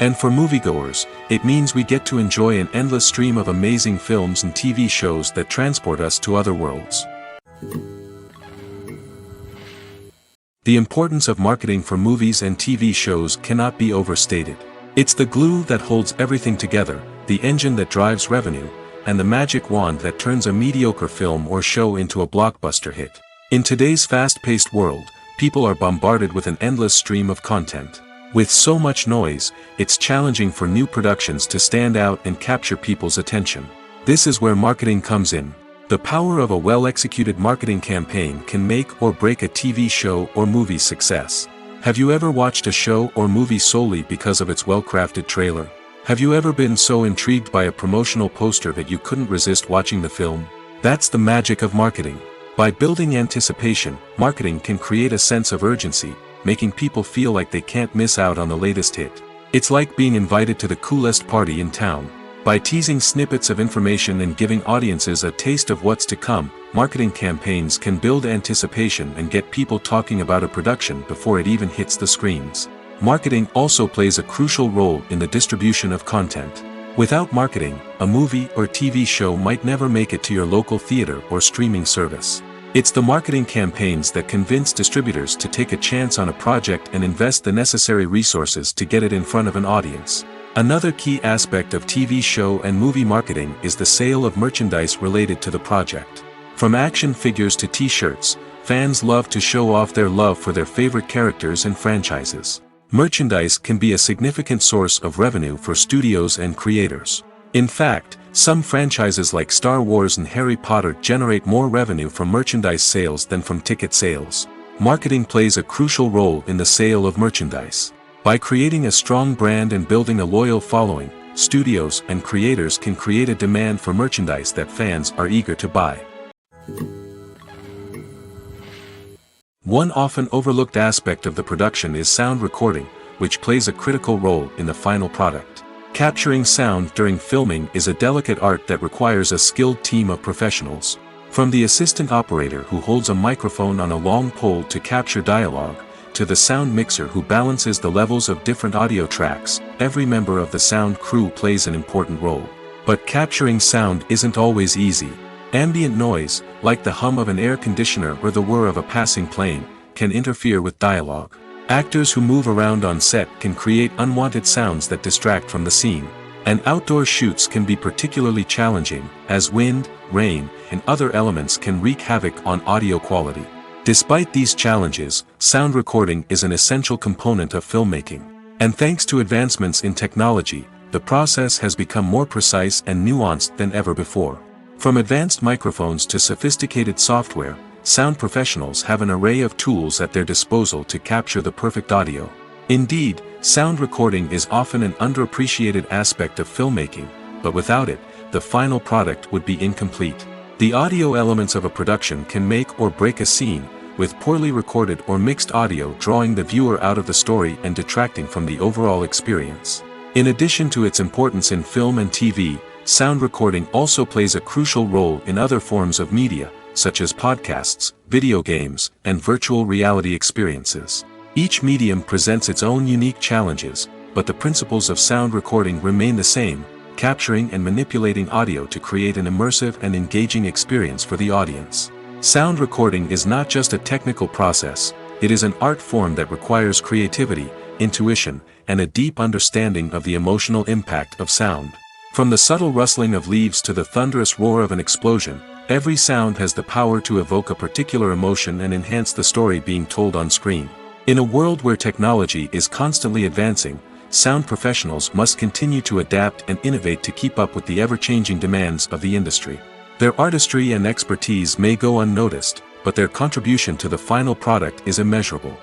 And for moviegoers, it means we get to enjoy an endless stream of amazing films and TV shows that transport us to other worlds. The importance of marketing for movies and TV shows cannot be overstated. It's the glue that holds everything together, the engine that drives revenue, and the magic wand that turns a mediocre film or show into a blockbuster hit. In today's fast-paced world, people are bombarded with an endless stream of content. With so much noise, it's challenging for new productions to stand out and capture people's attention. This is where marketing comes in. The power of a well-executed marketing campaign can make or break a TV show or movie's success. Have you ever watched a show or movie solely because of its well-crafted trailer? Have you ever been so intrigued by a promotional poster that you couldn't resist watching the film? That's the magic of marketing. By building anticipation, marketing can create a sense of urgency, making people feel like they can't miss out on the latest hit. It's like being invited to the coolest party in town. By teasing snippets of information and giving audiences a taste of what's to come, marketing campaigns can build anticipation and get people talking about a production before it even hits the screens. Marketing also plays a crucial role in the distribution of content. Without marketing, a movie or TV show might never make it to your local theater or streaming service. It's the marketing campaigns that convince distributors to take a chance on a project and invest the necessary resources to get it in front of an audience. Another key aspect of TV show and movie marketing is the sale of merchandise related to the project. From action figures to t-shirts, fans love to show off their love for their favorite characters and franchises. Merchandise can be a significant source of revenue for studios and creators. In fact, some franchises like Star Wars and Harry Potter generate more revenue from merchandise sales than from ticket sales. Marketing plays a crucial role in the sale of merchandise. By creating a strong brand and building a loyal following, studios and creators can create a demand for merchandise that fans are eager to buy. One often overlooked aspect of the production is sound recording, which plays a critical role in the final product. Capturing sound during filming is a delicate art that requires a skilled team of professionals. From the assistant operator who holds a microphone on a long pole to capture dialogue, to the sound mixer who balances the levels of different audio tracks, every member of the sound crew plays an important role. But capturing sound isn't always easy. Ambient noise, like the hum of an air conditioner or the whir of a passing plane, can interfere with dialogue. Actors who move around on set can create unwanted sounds that distract from the scene. And outdoor shoots can be particularly challenging, as wind, rain, and other elements can wreak havoc on audio quality. Despite these challenges, sound recording is an essential component of filmmaking. And thanks to advancements in technology, the process has become more precise and nuanced than ever before. From advanced microphones to sophisticated software, sound professionals have an array of tools at their disposal to capture the perfect audio. Indeed, sound recording is often an underappreciated aspect of filmmaking, but without it, the final product would be incomplete. The audio elements of a production can make or break a scene, with poorly recorded or mixed audio drawing the viewer out of the story and detracting from the overall experience. In addition to its importance in film and TV, sound recording also plays a crucial role in other forms of media, such as podcasts, video games, and virtual reality experiences. Each medium presents its own unique challenges, but the principles of sound recording remain the same: capturing and manipulating audio to create an immersive and engaging experience for the audience. Sound recording is not just a technical process, it is an art form that requires creativity, intuition, and a deep understanding of the emotional impact of sound. From the subtle rustling of leaves to the thunderous roar of an explosion, every sound has the power to evoke a particular emotion and enhance the story being told on screen. In a world where technology is constantly advancing, sound professionals must continue to adapt and innovate to keep up with the ever-changing demands of the industry. Their artistry and expertise may go unnoticed, but their contribution to the final product is immeasurable.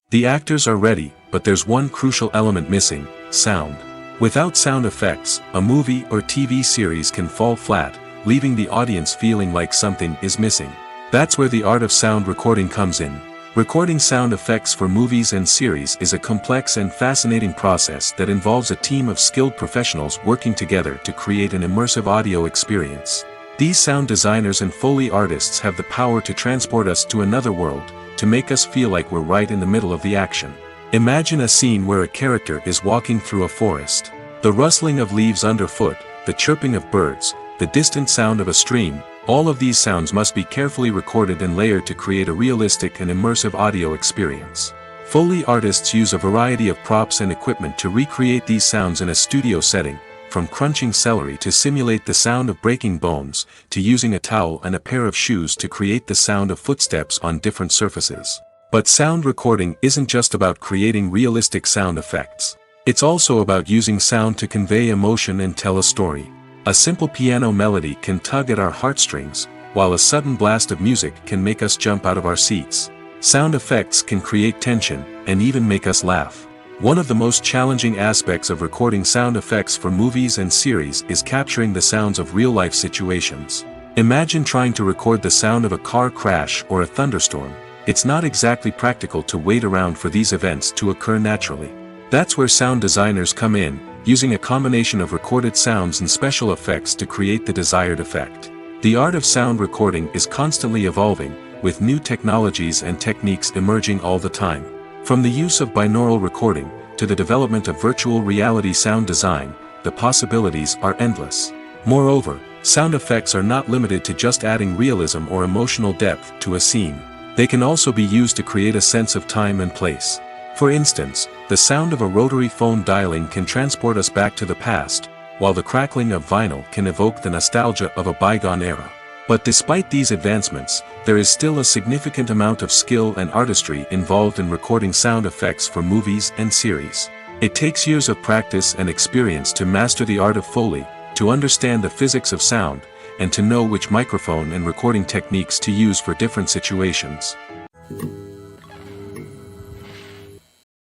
The actors are ready, but there's one crucial element missing: sound. Without sound effects, a movie or TV series can fall flat, leaving the audience feeling like something is missing. That's where the art of sound recording comes in. Recording sound effects for movies and series is a complex and fascinating process that involves a team of skilled professionals working together to create an immersive audio experience. These sound designers and Foley artists have the power to transport us to another world, to make us feel like we're right in the middle of the action. Imagine a scene where a character is walking through a forest. The rustling of leaves underfoot, the chirping of birds, the distant sound of a stream, all of these sounds must be carefully recorded and layered to create a realistic and immersive audio experience. Foley artists use a variety of props and equipment to recreate these sounds in a studio setting, from crunching celery to simulate the sound of breaking bones, to using a towel and a pair of shoes to create the sound of footsteps on different surfaces. But sound recording isn't just about creating realistic sound effects. It's also about using sound to convey emotion and tell a story. A simple piano melody can tug at our heartstrings, while a sudden blast of music can make us jump out of our seats. Sound effects can create tension, and even make us laugh. One of the most challenging aspects of recording sound effects for movies and series is capturing the sounds of real-life situations. Imagine trying to record the sound of a car crash or a thunderstorm. It's not exactly practical to wait around for these events to occur naturally. That's where sound designers come in, using a combination of recorded sounds and special effects to create the desired effect. The art of sound recording is constantly evolving, with new technologies and techniques emerging all the time. From the use of binaural recording, to the development of virtual reality sound design, the possibilities are endless. Moreover, sound effects are not limited to just adding realism or emotional depth to a scene. They can also be used to create a sense of time and place. For instance, the sound of a rotary phone dialing can transport us back to the past, while the crackling of vinyl can evoke the nostalgia of a bygone era. But despite these advancements, there is still a significant amount of skill and artistry involved in recording sound effects for movies and series. It takes years of practice and experience to master the art of Foley, to understand the physics of sound, and to know which microphone and recording techniques to use for different situations.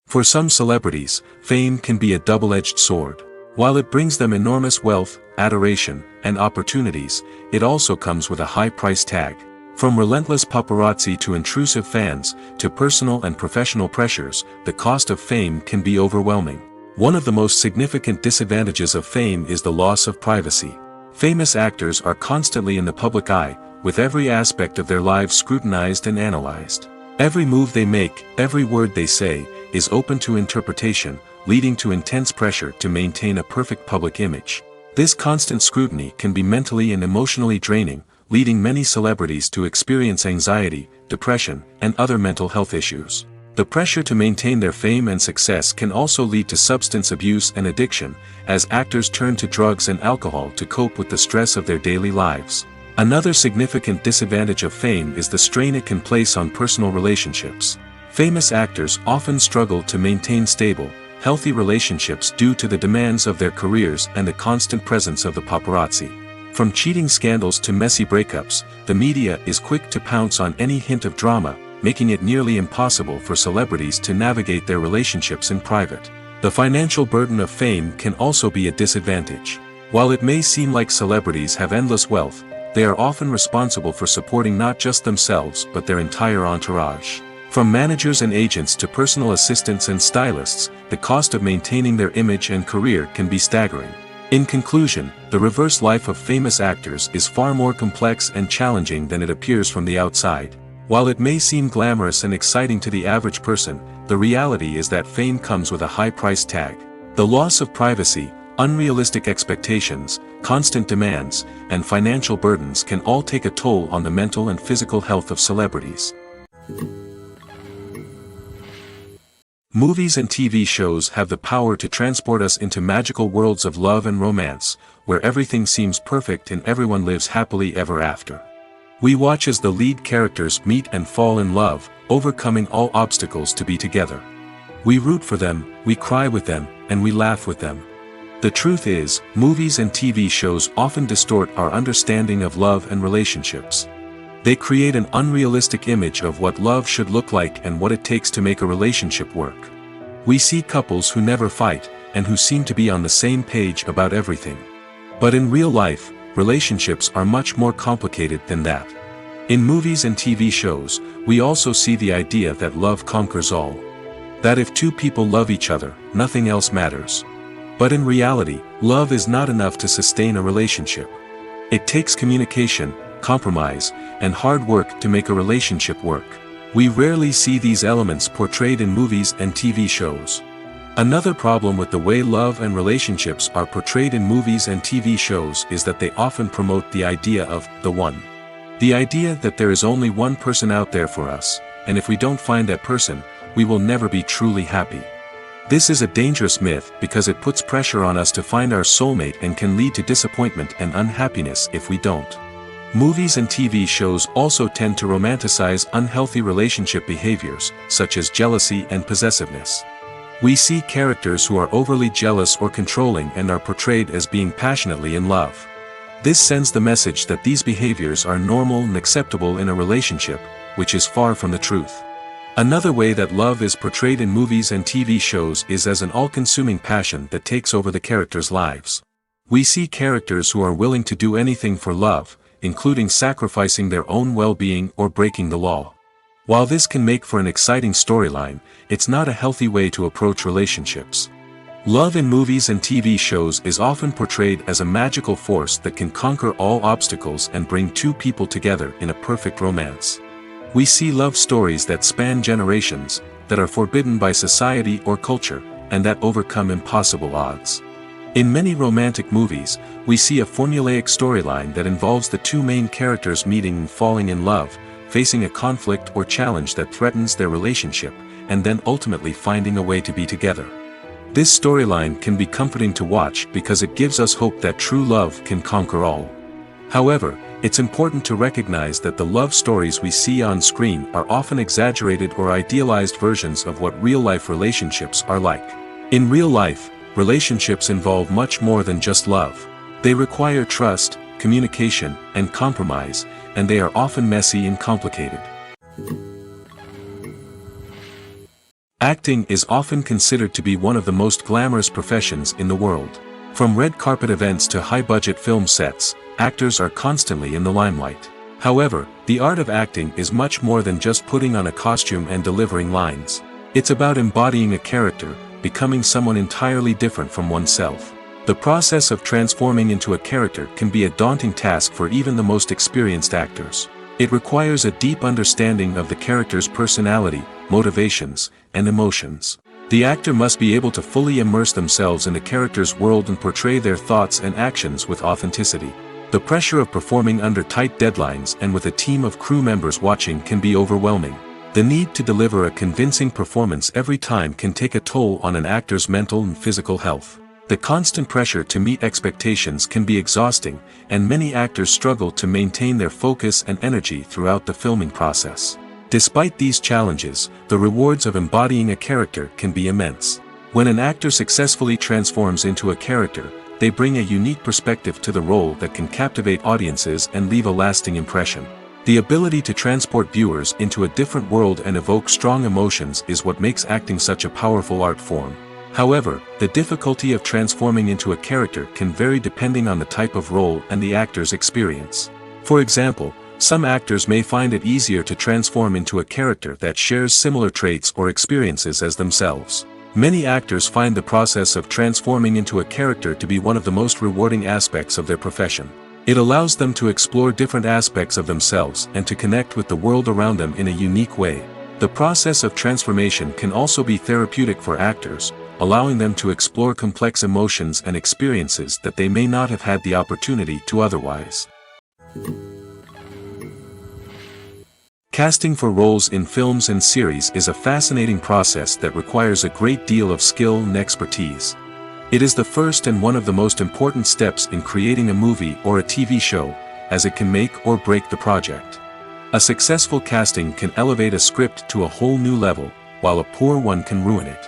For some celebrities, fame can be a double-edged sword. While it brings them enormous wealth, adoration, and opportunities, it also comes with a high price tag. From relentless paparazzi to intrusive fans, to personal and professional pressures, the cost of fame can be overwhelming. One of the most significant disadvantages of fame is the loss of privacy. Famous actors are constantly in the public eye, with every aspect of their lives scrutinized and analyzed. Every move they make, every word they say, is open to interpretation, leading to intense pressure to maintain a perfect public image. This constant scrutiny can be mentally and emotionally draining, leading many celebrities to experience anxiety, depression, and other mental health issues. The pressure to maintain their fame and success can also lead to substance abuse and addiction, as actors turn to drugs and alcohol to cope with the stress of their daily lives. Another significant disadvantage of fame is the strain it can place on personal relationships. Famous actors often struggle to maintain stable, healthy relationships due to the demands of their careers and the constant presence of the paparazzi. From cheating scandals to messy breakups, the media is quick to pounce on any hint of drama, making it nearly impossible for celebrities to navigate their relationships in private. The financial burden of fame can also be a disadvantage. While it may seem like celebrities have endless wealth, they are often responsible for supporting not just themselves but their entire entourage. From managers and agents to personal assistants and stylists, the cost of maintaining their image and career can be staggering. In conclusion, the reverse life of famous actors is far more complex and challenging than it appears from the outside. While it may seem glamorous and exciting to the average person, the reality is that fame comes with a high price tag. The loss of privacy, unrealistic expectations, constant demands, and financial burdens can all take a toll on the mental and physical health of celebrities. Movies and TV shows have the power to transport us into magical worlds of love and romance, where everything seems perfect and everyone lives happily ever after. We watch as the lead characters meet and fall in love, overcoming all obstacles to be together. We root for them, we cry with them, and we laugh with them. The truth is, movies and TV shows often distort our understanding of love and relationships. They create an unrealistic image of what love should look like and what it takes to make a relationship work. We see couples who never fight, and who seem to be on the same page about everything. But in real life, relationships are much more complicated than that. In movies and TV shows, we also see the idea that love conquers all. That if two people love each other, nothing else matters. But in reality, love is not enough to sustain a relationship. It takes communication, compromise, and hard work to make a relationship work. We rarely see these elements portrayed in movies and TV shows. Another problem with the way love and relationships are portrayed in movies and TV shows is that they often promote the idea of the one. The idea that there is only one person out there for us, and if we don't find that person, we will never be truly happy. This is a dangerous myth because it puts pressure on us to find our soulmate and can lead to disappointment and unhappiness if we don't. Movies and TV shows also tend to romanticize unhealthy relationship behaviors, such as jealousy and possessiveness. We see characters who are overly jealous or controlling and are portrayed as being passionately in love. This sends the message that these behaviors are normal and acceptable in a relationship, which is far from the truth. Another way that love is portrayed in movies and TV shows is as an all-consuming passion that takes over the characters' lives. We see characters who are willing to do anything for love, including sacrificing their own well-being or breaking the law. While this can make for an exciting storyline, it's not a healthy way to approach relationships. Love in movies and TV shows is often portrayed as a magical force that can conquer all obstacles and bring two people together in a perfect romance. We see love stories that span generations, that are forbidden by society or culture, and that overcome impossible odds. In many romantic movies, we see a formulaic storyline that involves the two main characters meeting and falling in love, facing a conflict or challenge that threatens their relationship, and then ultimately finding a way to be together. This storyline can be comforting to watch because it gives us hope that true love can conquer all. However, it's important to recognize that the love stories we see on screen are often exaggerated or idealized versions of what real-life relationships are like. In real life, relationships involve much more than just love. They require trust, communication, and compromise, and they are often messy and complicated. Acting is often considered to be one of the most glamorous professions in the world. From red carpet events to high-budget film sets, actors are constantly in the limelight. However, the art of acting is much more than just putting on a costume and delivering lines. It's about embodying a character, becoming someone entirely different from oneself. The process of transforming into a character can be a daunting task for even the most experienced actors. It requires a deep understanding of the character's personality, motivations, and emotions. The actor must be able to fully immerse themselves in the character's world and portray their thoughts and actions with authenticity. The pressure of performing under tight deadlines and with a team of crew members watching can be overwhelming. The need to deliver a convincing performance every time can take a toll on an actor's mental and physical health. The constant pressure to meet expectations can be exhausting, and many actors struggle to maintain their focus and energy throughout the filming process. Despite these challenges, the rewards of embodying a character can be immense. When an actor successfully transforms into a character, they bring a unique perspective to the role that can captivate audiences and leave a lasting impression. The ability to transport viewers into a different world and evoke strong emotions is what makes acting such a powerful art form. However, the difficulty of transforming into a character can vary depending on the type of role and the actor's experience. For example, some actors may find it easier to transform into a character that shares similar traits or experiences as themselves. Many actors find the process of transforming into a character to be one of the most rewarding aspects of their profession. It allows them to explore different aspects of themselves and to connect with the world around them in a unique way. The process of transformation can also be therapeutic for actors, allowing them to explore complex emotions and experiences that they may not have had the opportunity to otherwise. Casting for roles in films and series is a fascinating process that requires a great deal of skill and expertise. It is the first and one of the most important steps in creating a movie or a TV show, as it can make or break the project. A successful casting can elevate a script to a whole new level, while a poor one can ruin it.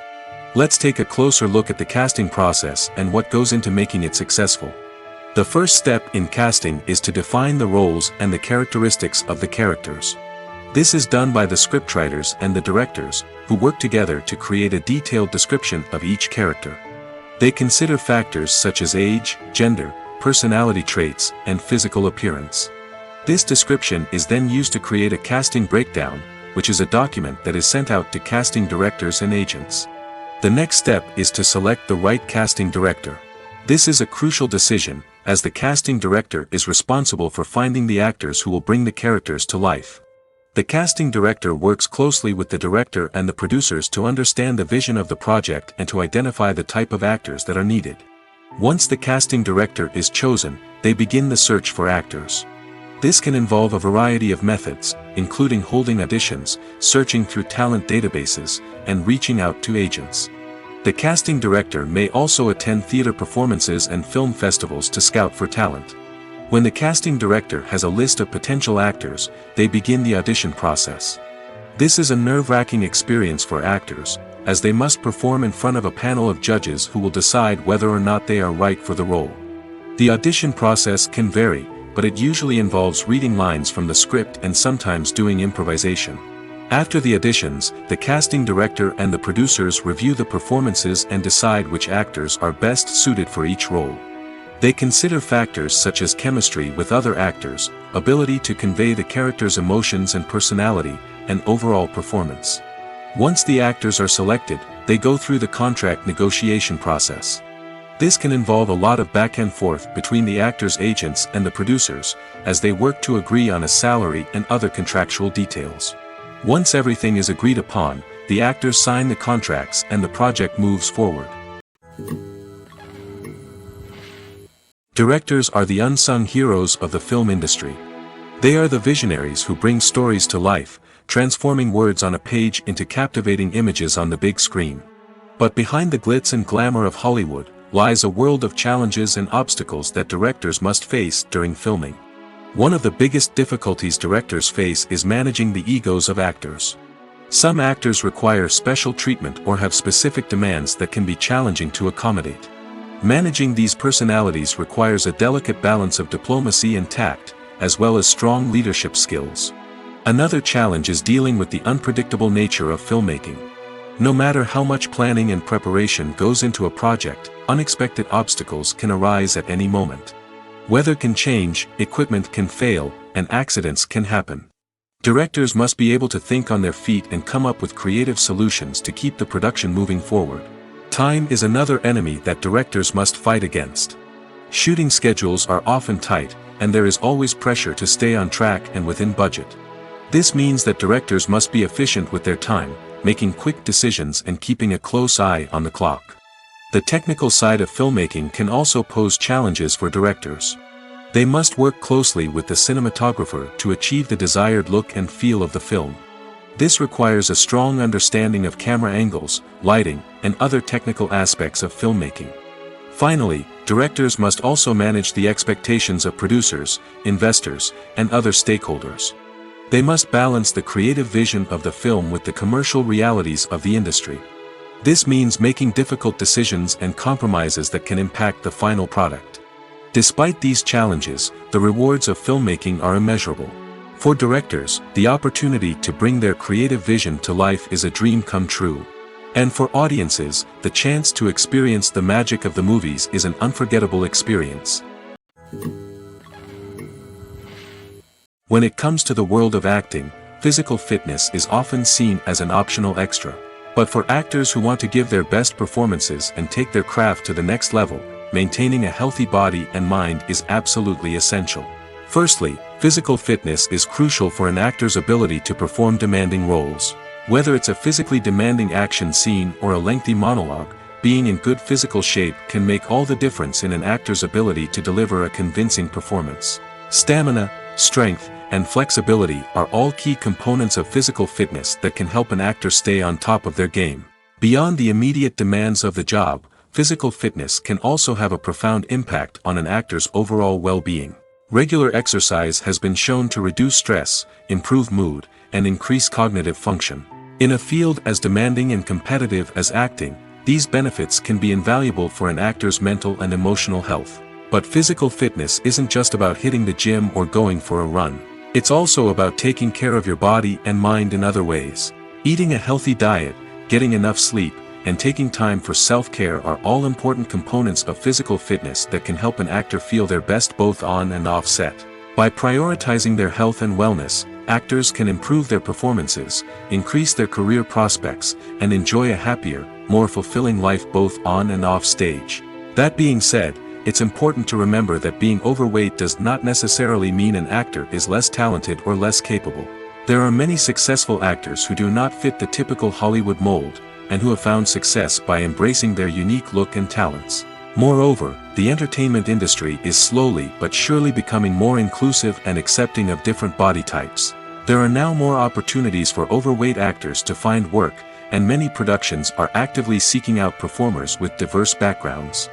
Let's take a closer look at the casting process and what goes into making it successful. The first step in casting is to define the roles and the characteristics of the characters. This is done by the scriptwriters and the directors, who work together to create a detailed description of each character. They consider factors such as age, gender, personality traits, and physical appearance. This description is then used to create a casting breakdown, which is a document that is sent out to casting directors and agents. The next step is to select the right casting director. This is a crucial decision, as the casting director is responsible for finding the actors who will bring the characters to life. The casting director works closely with the director and the producers to understand the vision of the project and to identify the type of actors that are needed. Once the casting director is chosen, they begin the search for actors. This can involve a variety of methods, including holding auditions, searching through talent databases, and reaching out to agents. The casting director may also attend theater performances and film festivals to scout for talent. When the casting director has a list of potential actors, they begin the audition process. This is a nerve-wracking experience for actors, as they must perform in front of a panel of judges who will decide whether or not they are right for the role. The audition process can vary, but it usually involves reading lines from the script and sometimes doing improvisation. After the auditions, the casting director and the producers review the performances and decide which actors are best suited for each role. They consider factors such as chemistry with other actors, ability to convey the character's emotions and personality, and overall performance. Once the actors are selected, they go through the contract negotiation process. This can involve a lot of back and forth between the actors' agents and the producers, as they work to agree on a salary and other contractual details. Once everything is agreed upon, the actors sign the contracts and the project moves forward. Directors are the unsung heroes of the film industry. They are the visionaries who bring stories to life, transforming words on a page into captivating images on the big screen. But behind the glitz and glamour of Hollywood, lies a world of challenges and obstacles that directors must face during filming. One of the biggest difficulties directors face is managing the egos of actors. Some actors require special treatment or have specific demands that can be challenging to accommodate. Managing these personalities requires a delicate balance of diplomacy and tact, as well as strong leadership skills. Another challenge is dealing with the unpredictable nature of filmmaking. No matter how much planning and preparation goes into a project, unexpected obstacles can arise at any moment. Weather can change, equipment can fail, and accidents can happen. Directors must be able to think on their feet and come up with creative solutions to keep the production moving forward. Time is another enemy that directors must fight against. Shooting schedules are often tight, and there is always pressure to stay on track and within budget. This means that directors must be efficient with their time, making quick decisions and keeping a close eye on the clock. The technical side of filmmaking can also pose challenges for directors. They must work closely with the cinematographer to achieve the desired look and feel of the film. This requires a strong understanding of camera angles, lighting, and other technical aspects of filmmaking. Finally, directors must also manage the expectations of producers, investors, and other stakeholders. They must balance the creative vision of the film with the commercial realities of the industry. This means making difficult decisions and compromises that can impact the final product. Despite these challenges, the rewards of filmmaking are immeasurable. For directors, the opportunity to bring their creative vision to life is a dream come true. And for audiences, the chance to experience the magic of the movies is an unforgettable experience. When it comes to the world of acting, physical fitness is often seen as an optional extra. But for actors who want to give their best performances and take their craft to the next level, maintaining a healthy body and mind is absolutely essential. Firstly, physical fitness is crucial for an actor's ability to perform demanding roles. Whether it's a physically demanding action scene or a lengthy monologue, being in good physical shape can make all the difference in an actor's ability to deliver a convincing performance. Stamina, strength, and flexibility are all key components of physical fitness that can help an actor stay on top of their game. Beyond the immediate demands of the job, physical fitness can also have a profound impact on an actor's overall well-being. Regular exercise has been shown to reduce stress, improve mood, and increase cognitive function. In a field as demanding and competitive as acting, these benefits can be invaluable for an actor's mental and emotional health. But physical fitness isn't just about hitting the gym or going for a run. It's also about taking care of your body and mind in other ways. Eating a healthy diet, getting enough sleep, and taking time for self-care are all important components of physical fitness that can help an actor feel their best both on and off set. By prioritizing their health and wellness, actors can improve their performances, increase their career prospects, and enjoy a happier, more fulfilling life both on and off stage. That being said, it's important to remember that being overweight does not necessarily mean an actor is less talented or less capable. There are many successful actors who do not fit the typical Hollywood mold, and who have found success by embracing their unique look and talents. Moreover, the entertainment industry is slowly but surely becoming more inclusive and accepting of different body types. There are now more opportunities for overweight actors to find work, and many productions are actively seeking out performers with diverse backgrounds.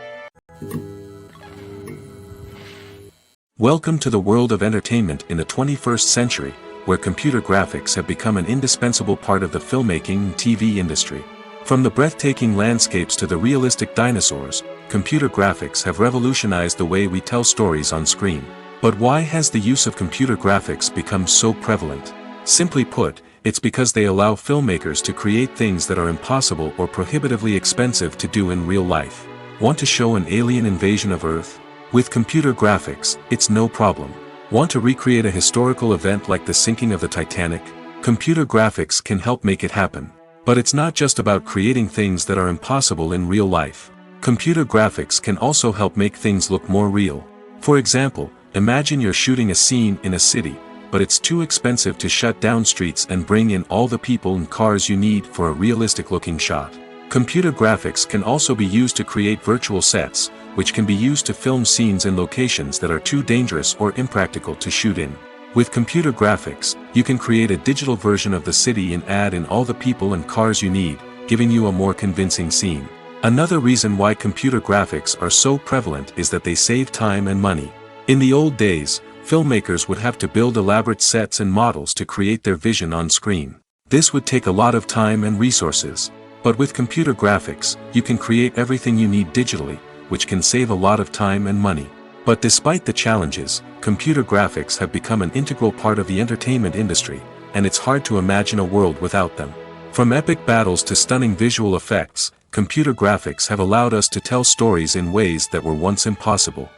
Welcome to the world of entertainment in the 21st century, where computer graphics have become an indispensable part of the filmmaking and TV industry. From the breathtaking landscapes to the realistic dinosaurs, computer graphics have revolutionized the way we tell stories on screen. But why has the use of computer graphics become so prevalent? Simply put, it's because they allow filmmakers to create things that are impossible or prohibitively expensive to do in real life. Want to show an alien invasion of Earth? With computer graphics, it's no problem. Want to recreate a historical event like the sinking of the Titanic? Computer graphics can help make it happen. But it's not just about creating things that are impossible in real life. Computer graphics can also help make things look more real. For example, imagine you're shooting a scene in a city, but it's too expensive to shut down streets and bring in all the people and cars you need for a realistic-looking shot. Computer graphics can also be used to create virtual sets, which can be used to film scenes in locations that are too dangerous or impractical to shoot in. With computer graphics, you can create a digital version of the city and add in all the people and cars you need, giving you a more convincing scene. Another reason why computer graphics are so prevalent is that they save time and money. In the old days, filmmakers would have to build elaborate sets and models to create their vision on screen. This would take a lot of time and resources. But with computer graphics, you can create everything you need digitally, which can save a lot of time and money. But despite the challenges, computer graphics have become an integral part of the entertainment industry, and it's hard to imagine a world without them. From epic battles to stunning visual effects, computer graphics have allowed us to tell stories in ways that were once impossible.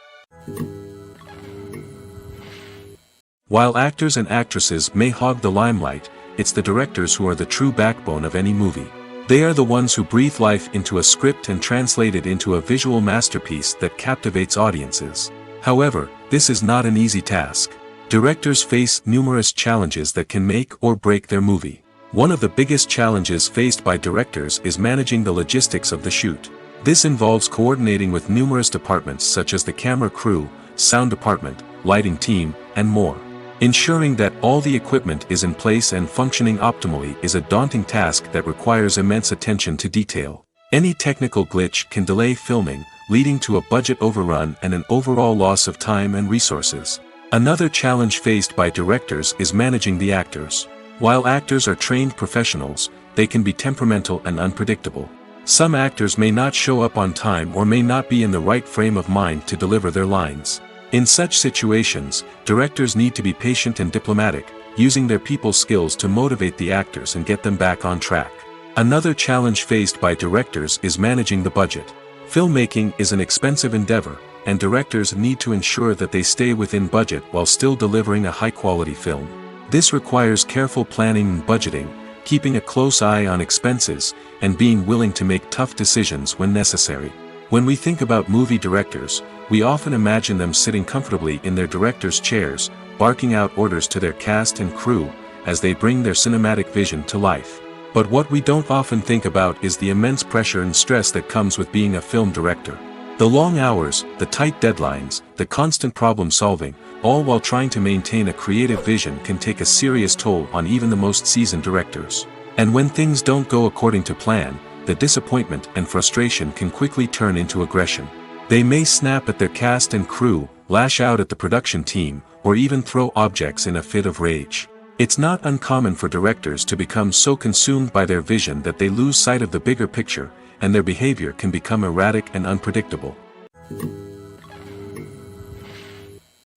While actors and actresses may hog the limelight, it's the directors who are the true backbone of any movie. They are the ones who breathe life into a script and translate it into a visual masterpiece that captivates audiences. However, this is not an easy task. Directors face numerous challenges that can make or break their movie. One of the biggest challenges faced by directors is managing the logistics of the shoot. This involves coordinating with numerous departments such as the camera crew, sound department, lighting team, and more. Ensuring that all the equipment is in place and functioning optimally is a daunting task that requires immense attention to detail. Any technical glitch can delay filming, leading to a budget overrun and an overall loss of time and resources. Another challenge faced by directors is managing the actors. While actors are trained professionals, they can be temperamental and unpredictable. Some actors may not show up on time or may not be in the right frame of mind to deliver their lines. In such situations, directors need to be patient and diplomatic, using their people skills to motivate the actors and get them back on track. Another challenge faced by directors is managing the budget. Filmmaking is an expensive endeavor, and directors need to ensure that they stay within budget while still delivering a high-quality film. This requires careful planning and budgeting, keeping a close eye on expenses, and being willing to make tough decisions when necessary. When we think about movie directors, we often imagine them sitting comfortably in their director's chairs, barking out orders to their cast and crew, as they bring their cinematic vision to life. But what we don't often think about is the immense pressure and stress that comes with being a film director. The long hours, the tight deadlines, the constant problem solving, all while trying to maintain a creative vision can take a serious toll on even the most seasoned directors. And when things don't go according to plan, the disappointment and frustration can quickly turn into aggression. They may snap at their cast and crew, lash out at the production team, or even throw objects in a fit of rage. It's not uncommon for directors to become so consumed by their vision that they lose sight of the bigger picture, and their behavior can become erratic and unpredictable.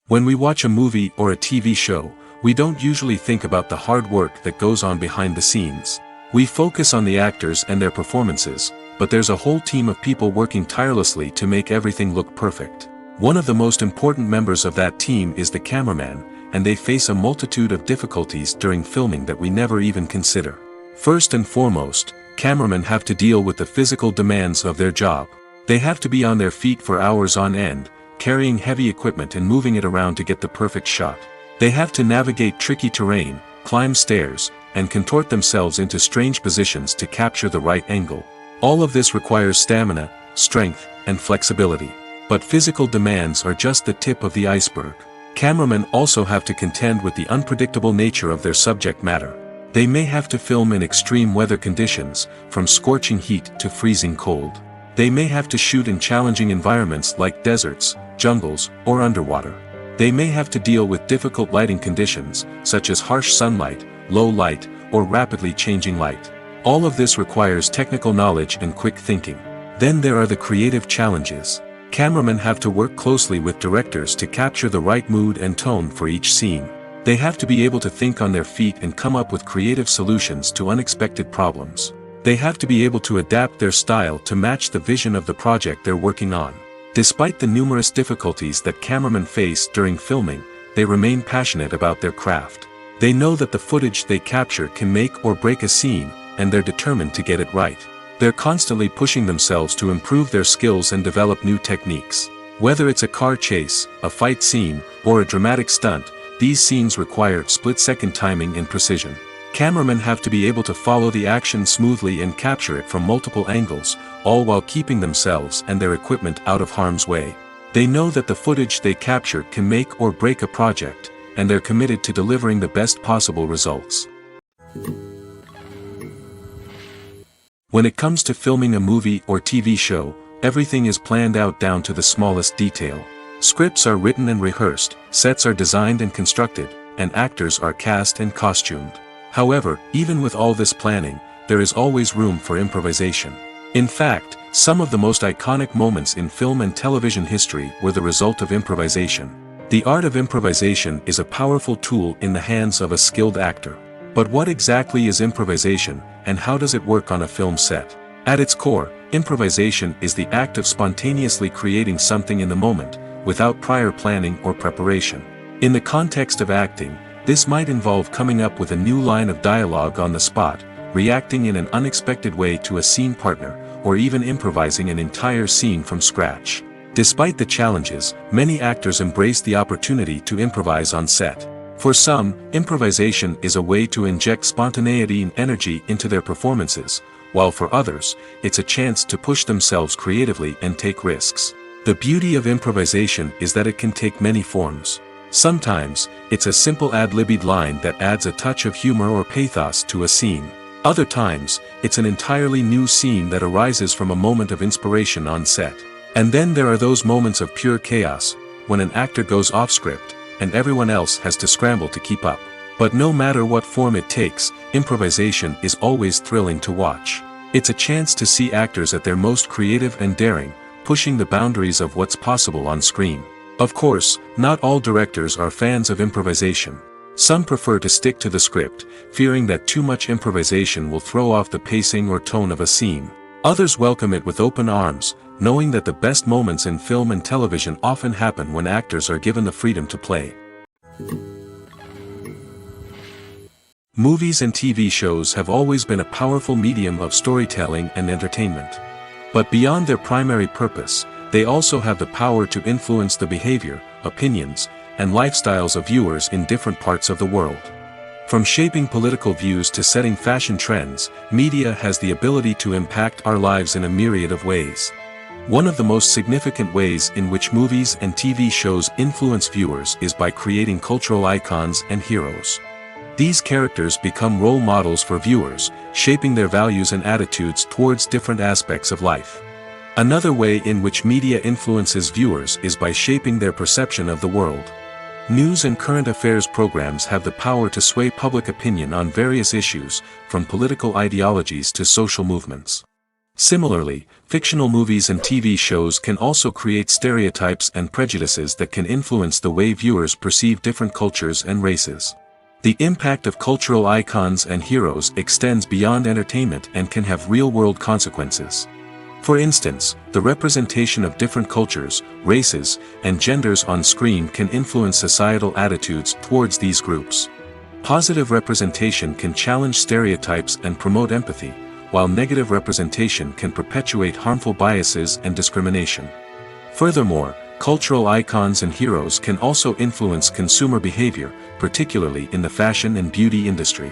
When we watch a movie or a TV show, we don't usually think about the hard work that goes on behind the scenes. We focus on the actors and their performances, but there's a whole team of people working tirelessly to make everything look perfect. One of the most important members of that team is the cameraman, and they face a multitude of difficulties during filming that we never even consider. First and foremost, cameramen have to deal with the physical demands of their job. They have to be on their feet for hours on end, carrying heavy equipment and moving it around to get the perfect shot. They have to navigate tricky terrain, climb stairs, and contort themselves into strange positions to capture the right angle. All of this requires stamina, strength, and flexibility. But physical demands are just the tip of the iceberg. Cameramen also have to contend with the unpredictable nature of their subject matter. They may have to film in extreme weather conditions, from scorching heat to freezing cold. They may have to shoot in challenging environments like deserts, jungles, or underwater. They may have to deal with difficult lighting conditions, such as harsh sunlight, low light, or rapidly changing light. All of this requires technical knowledge and quick thinking. Then there are the creative challenges. Cameramen have to work closely with directors to capture the right mood and tone for each scene. They have to be able to think on their feet and come up with creative solutions to unexpected problems. They have to be able to adapt their style to match the vision of the project they're working on. Despite the numerous difficulties that cameramen face during filming, they remain passionate about their craft. They know that the footage they capture can make or break a scene, and they're determined to get it right. They're constantly pushing themselves to improve their skills and develop new techniques. Whether it's a car chase, a fight scene, or a dramatic stunt, these scenes require split-second timing and precision. Cameramen have to be able to follow the action smoothly and capture it from multiple angles, all while keeping themselves and their equipment out of harm's way. They know that the footage they capture can make or break a project, and they're committed to delivering the best possible results. When it comes to filming a movie or TV show, everything is planned out down to the smallest detail. Scripts are written and rehearsed, sets are designed and constructed, and actors are cast and costumed. However, even with all this planning, there is always room for improvisation. In fact, some of the most iconic moments in film and television history were the result of improvisation. The art of improvisation is a powerful tool in the hands of a skilled actor. But what exactly is improvisation, and how does it work on a film set? At its core, improvisation is the act of spontaneously creating something in the moment, without prior planning or preparation. In the context of acting, this might involve coming up with a new line of dialogue on the spot, reacting in an unexpected way to a scene partner, or even improvising an entire scene from scratch. Despite the challenges, many actors embrace the opportunity to improvise on set. For some, improvisation is a way to inject spontaneity and energy into their performances, while for others, it's a chance to push themselves creatively and take risks. The beauty of improvisation is that it can take many forms. Sometimes, it's a simple ad-libbed line that adds a touch of humor or pathos to a scene. Other times, it's an entirely new scene that arises from a moment of inspiration on set. And then there are those moments of pure chaos, when an actor goes off script, and everyone else has to scramble to keep up. But no matter what form it takes, improvisation is always thrilling to watch. It's a chance to see actors at their most creative and daring, pushing the boundaries of what's possible on screen. Of course, not all directors are fans of improvisation. Some prefer to stick to the script, fearing that too much improvisation will throw off the pacing or tone of a scene. Others welcome it with open arms, knowing that the best moments in film and television often happen when actors are given the freedom to play. Movies and TV shows have always been a powerful medium of storytelling and entertainment. But beyond their primary purpose, they also have the power to influence the behavior, opinions, and lifestyles of viewers in different parts of the world. From shaping political views to setting fashion trends, media has the ability to impact our lives in a myriad of ways. One of the most significant ways in which movies and TV shows influence viewers is by creating cultural icons and heroes. These characters become role models for viewers, shaping their values and attitudes towards different aspects of life. Another way in which media influences viewers is by shaping their perception of the world. News and current affairs programs have the power to sway public opinion on various issues, from political ideologies to social movements. Similarly, fictional movies and TV shows can also create stereotypes and prejudices that can influence the way viewers perceive different cultures and races. The impact of cultural icons and heroes extends beyond entertainment and can have real-world consequences. For instance, the representation of different cultures, races, and genders on screen can influence societal attitudes towards these groups. Positive representation can challenge stereotypes and promote empathy, while negative representation can perpetuate harmful biases and discrimination. Furthermore, cultural icons and heroes can also influence consumer behavior, particularly in the fashion and beauty industry.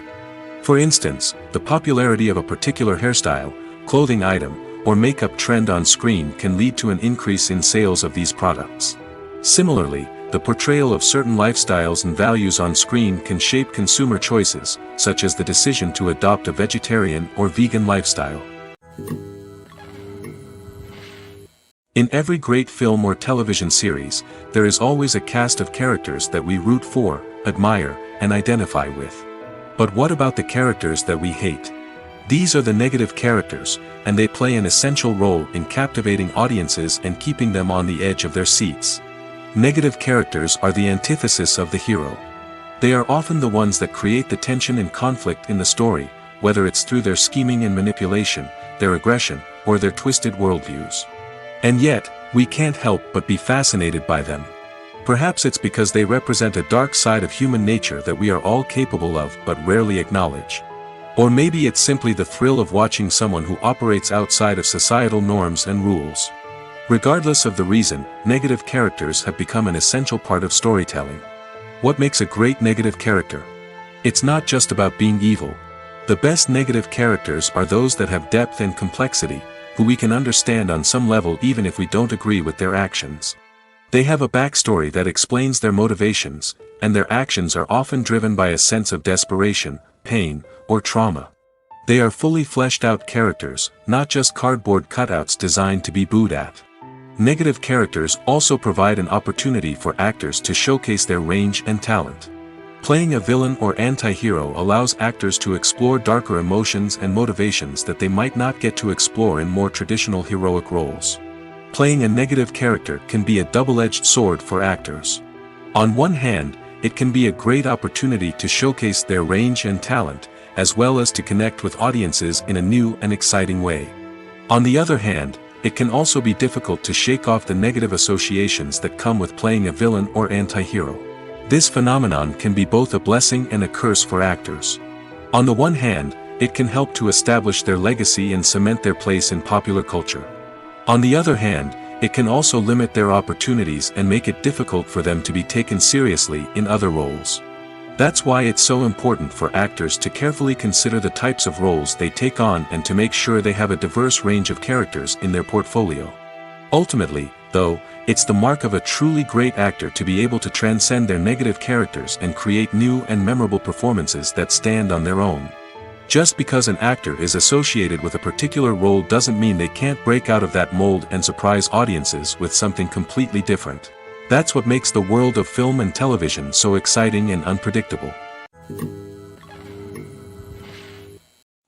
For instance, the popularity of a particular hairstyle, clothing item, or makeup trend on screen can lead to an increase in sales of these products. Similarly, the portrayal of certain lifestyles and values on screen can shape consumer choices, such as the decision to adopt a vegetarian or vegan lifestyle. In every great film or television series, there is always a cast of characters that we root for, admire, and identify with. But what about the characters that we hate? These are the negative characters, and they play an essential role in captivating audiences and keeping them on the edge of their seats. Negative characters are the antithesis of the hero. They are often the ones that create the tension and conflict in the story, whether it's through their scheming and manipulation, their aggression, or their twisted worldviews. And yet, we can't help but be fascinated by them. Perhaps it's because they represent a dark side of human nature that we are all capable of but rarely acknowledge. Or maybe it's simply the thrill of watching someone who operates outside of societal norms and rules. Regardless of the reason, negative characters have become an essential part of storytelling. What makes a great negative character? It's not just about being evil. The best negative characters are those that have depth and complexity, who we can understand on some level even if we don't agree with their actions. They have a backstory that explains their motivations, and their actions are often driven by a sense of desperation, pain, or trauma. They are fully fleshed out characters, not just cardboard cutouts designed to be booed at. Negative characters also provide an opportunity for actors to showcase their range and talent. Playing a villain or anti-hero allows actors to explore darker emotions and motivations that they might not get to explore in more traditional heroic roles. Playing a negative character can be a double-edged sword for actors. On one hand, it can be a great opportunity to showcase their range and talent, as well as to connect with audiences in a new and exciting way. On the other hand, it can also be difficult to shake off the negative associations that come with playing a villain or anti-hero. This phenomenon can be both a blessing and a curse for actors. On the one hand, it can help to establish their legacy and cement their place in popular culture. On the other hand, it can also limit their opportunities and make it difficult for them to be taken seriously in other roles. That's why it's so important for actors to carefully consider the types of roles they take on and to make sure they have a diverse range of characters in their portfolio. Ultimately, though, it's the mark of a truly great actor to be able to transcend their negative characters and create new and memorable performances that stand on their own. Just because an actor is associated with a particular role doesn't mean they can't break out of that mold and surprise audiences with something completely different. That's what makes the world of film and television so exciting and unpredictable.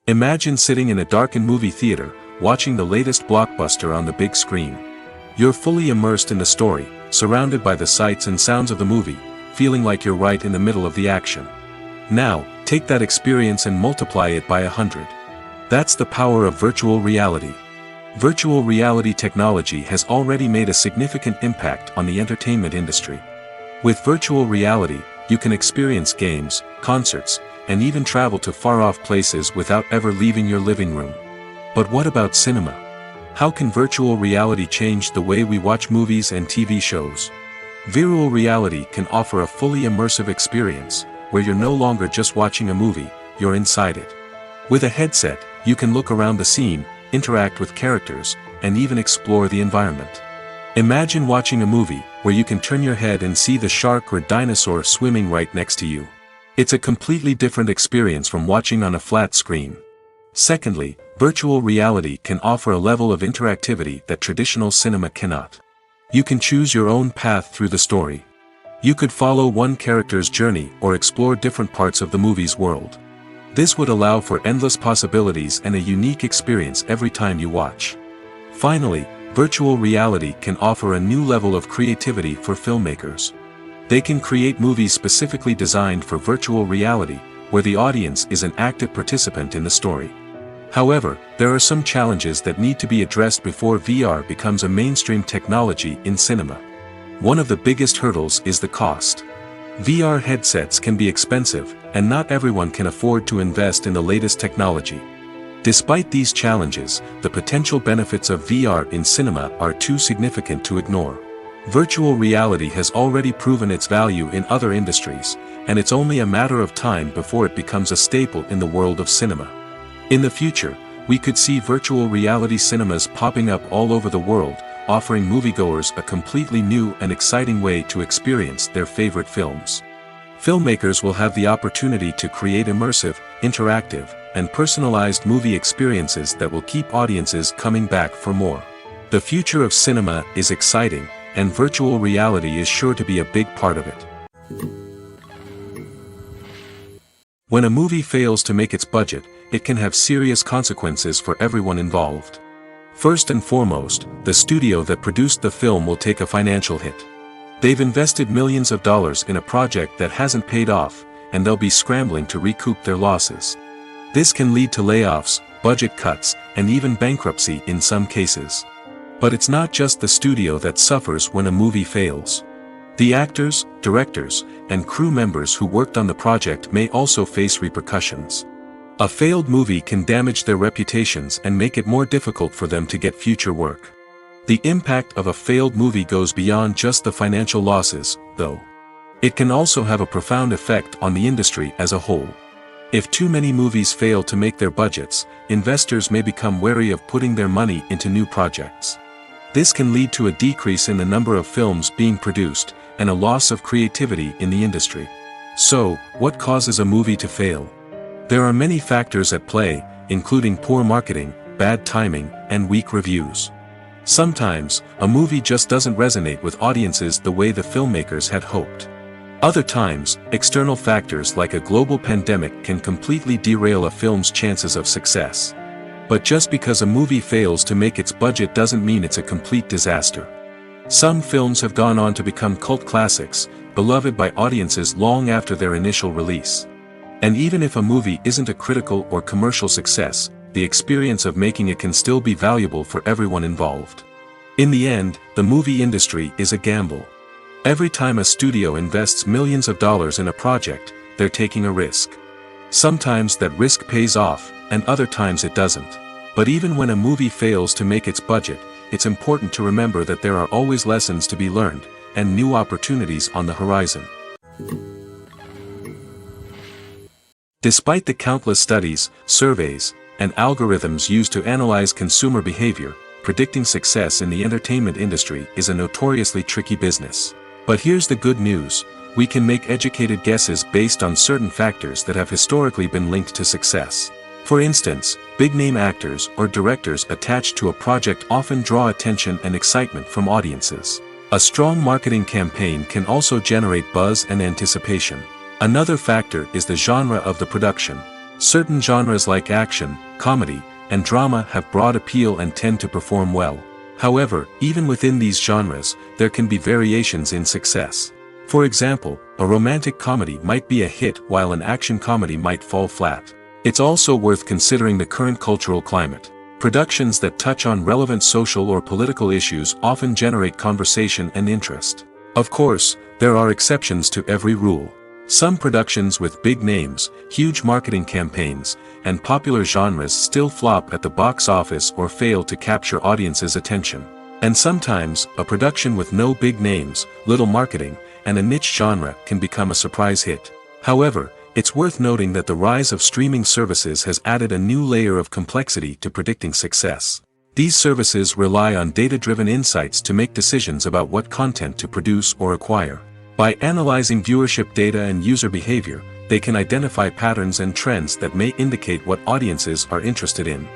Imagine sitting in a darkened movie theater, watching the latest blockbuster on the big screen. You're fully immersed in the story, surrounded by the sights and sounds of the movie, feeling like you're right in the middle of the action. Now, take that experience and multiply it by 100. That's the power of virtual reality. Virtual reality technology has already made a significant impact on the entertainment industry. With virtual reality, you can experience games, concerts, and even travel to far-off places without ever leaving your living room. But what about cinema? How can virtual reality change the way we watch movies and TV shows? Virtual reality can offer a fully immersive experience, where you're no longer just watching a movie, you're inside it. With a headset, you can look around the scene, interact with characters, and even explore the environment. Imagine watching a movie where you can turn your head and see the shark or dinosaur swimming right next to you. It's a completely different experience from watching on a flat screen. Secondly, virtual reality can offer a level of interactivity that traditional cinema cannot. You can choose your own path through the story. You could follow one character's journey or explore different parts of the movie's world. This would allow for endless possibilities and a unique experience every time you watch. Finally, virtual reality can offer a new level of creativity for filmmakers. They can create movies specifically designed for virtual reality, where the audience is an active participant in the story. However, there are some challenges that need to be addressed before VR becomes a mainstream technology in cinema. One of the biggest hurdles is the cost. VR headsets can be expensive, and not everyone can afford to invest in the latest technology. Despite these challenges, the potential benefits of VR in cinema are too significant to ignore. Virtual reality has already proven its value in other industries, and it's only a matter of time before it becomes a staple in the world of cinema. In the future, we could see virtual reality cinemas popping up all over the world, offering moviegoers a completely new and exciting way to experience their favorite films. Filmmakers will have the opportunity to create immersive, interactive, and personalized movie experiences that will keep audiences coming back for more. The future of cinema is exciting, and virtual reality is sure to be a big part of it. When a movie fails to make its budget, it can have serious consequences for everyone involved. First and foremost, the studio that produced the film will take a financial hit. They've invested millions of dollars in a project that hasn't paid off, and they'll be scrambling to recoup their losses. This can lead to layoffs, budget cuts, and even bankruptcy in some cases. But it's not just the studio that suffers when a movie fails. The actors, directors, and crew members who worked on the project may also face repercussions. A failed movie can damage their reputations and make it more difficult for them to get future work. The impact of a failed movie goes beyond just the financial losses, though. It can also have a profound effect on the industry as a whole. If too many movies fail to make their budgets, investors may become wary of putting their money into new projects. This can lead to a decrease in the number of films being produced, and a loss of creativity in the industry. So, what causes a movie to fail? There are many factors at play, including poor marketing, bad timing, and weak reviews. Sometimes, a movie just doesn't resonate with audiences the way the filmmakers had hoped. Other times, external factors like a global pandemic can completely derail a film's chances of success. But just because a movie fails to make its budget doesn't mean it's a complete disaster. Some films have gone on to become cult classics, beloved by audiences long after their initial release. And even if a movie isn't a critical or commercial success, the experience of making it can still be valuable for everyone involved. In the end, the movie industry is a gamble. Every time a studio invests millions of dollars in a project, they're taking a risk. Sometimes that risk pays off, and other times it doesn't. But even when a movie fails to make its budget, it's important to remember that there are always lessons to be learned, and new opportunities on the horizon. Despite the countless studies, surveys, and algorithms used to analyze consumer behavior, predicting success in the entertainment industry is a notoriously tricky business. But here's the good news: we can make educated guesses based on certain factors that have historically been linked to success. For instance, big-name actors or directors attached to a project often draw attention and excitement from audiences. A strong marketing campaign can also generate buzz and anticipation. Another factor is the genre of the production. Certain genres like action, comedy, and drama have broad appeal and tend to perform well. However, even within these genres, there can be variations in success. For example, a romantic comedy might be a hit while an action comedy might fall flat. It's also worth considering the current cultural climate. Productions that touch on relevant social or political issues often generate conversation and interest. Of course, there are exceptions to every rule. Some productions with big names, huge marketing campaigns, and popular genres still flop at the box office or fail to capture audiences' attention. And sometimes, a production with no big names, little marketing, and a niche genre can become a surprise hit. However, it's worth noting that the rise of streaming services has added a new layer of complexity to predicting success. These services rely on data-driven insights to make decisions about what content to produce or acquire. By analyzing viewership data and user behavior, they can identify patterns and trends that may indicate what audiences are interested in.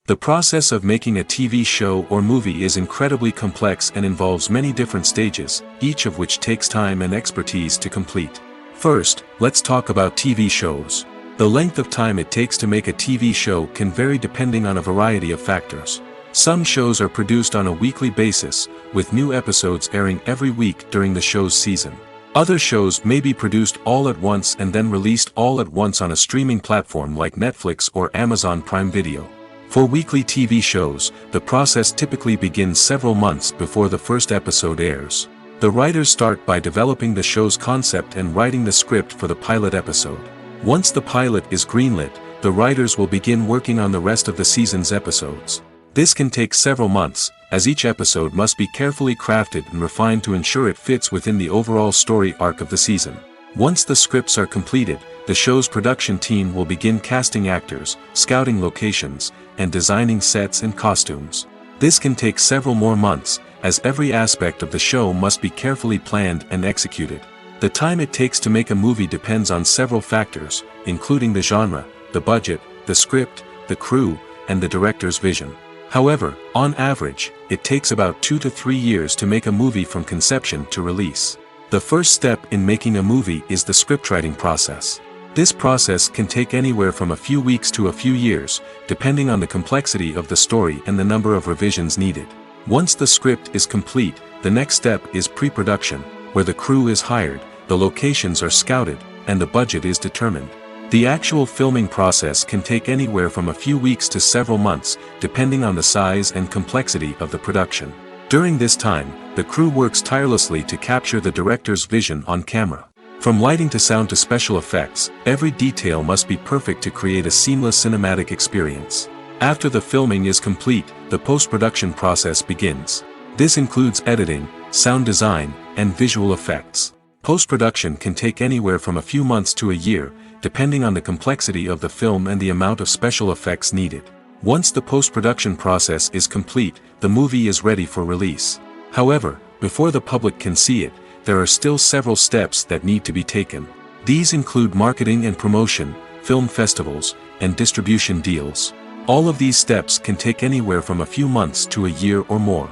The process of making a TV show or movie is incredibly complex and involves many different stages, each of which takes time and expertise to complete. First, let's talk about TV shows. The length of time it takes to make a TV show can vary depending on a variety of factors. Some shows are produced on a weekly basis, with new episodes airing every week during the show's season. Other shows may be produced all at once and then released all at once on a streaming platform like Netflix or Amazon Prime Video. For weekly TV shows, the process typically begins several months before the first episode airs. The writers start by developing the show's concept and writing the script for the pilot episode. Once the pilot is greenlit, the writers will begin working on the rest of the season's episodes. This can take several months, as each episode must be carefully crafted and refined to ensure it fits within the overall story arc of the season. Once the scripts are completed, the show's production team will begin casting actors, scouting locations, and designing sets and costumes. This can take several more months, as every aspect of the show must be carefully planned and executed. The time it takes to make a movie depends on several factors, including the genre, the budget, the script, the crew, and the director's vision. However, on average, it takes about 2 to 3 years to make a movie from conception to release. The first step in making a movie is the scriptwriting process. This process can take anywhere from a few weeks to a few years, depending on the complexity of the story and the number of revisions needed. Once the script is complete, the next step is pre-production, where the crew is hired, the locations are scouted, and the budget is determined. The actual filming process can take anywhere from a few weeks to several months, depending on the size and complexity of the production. During this time, the crew works tirelessly to capture the director's vision on camera. From lighting to sound to special effects, every detail must be perfect to create a seamless cinematic experience. After the filming is complete, the post-production process begins. This includes editing, sound design, and visual effects. Post-production can take anywhere from a few months to a year, depending on the complexity of the film and the amount of special effects needed. Once the post-production process is complete, the movie is ready for release. However, before the public can see it, there are still several steps that need to be taken. These include marketing and promotion, film festivals, and distribution deals. All of these steps can take anywhere from a few months to a year or more.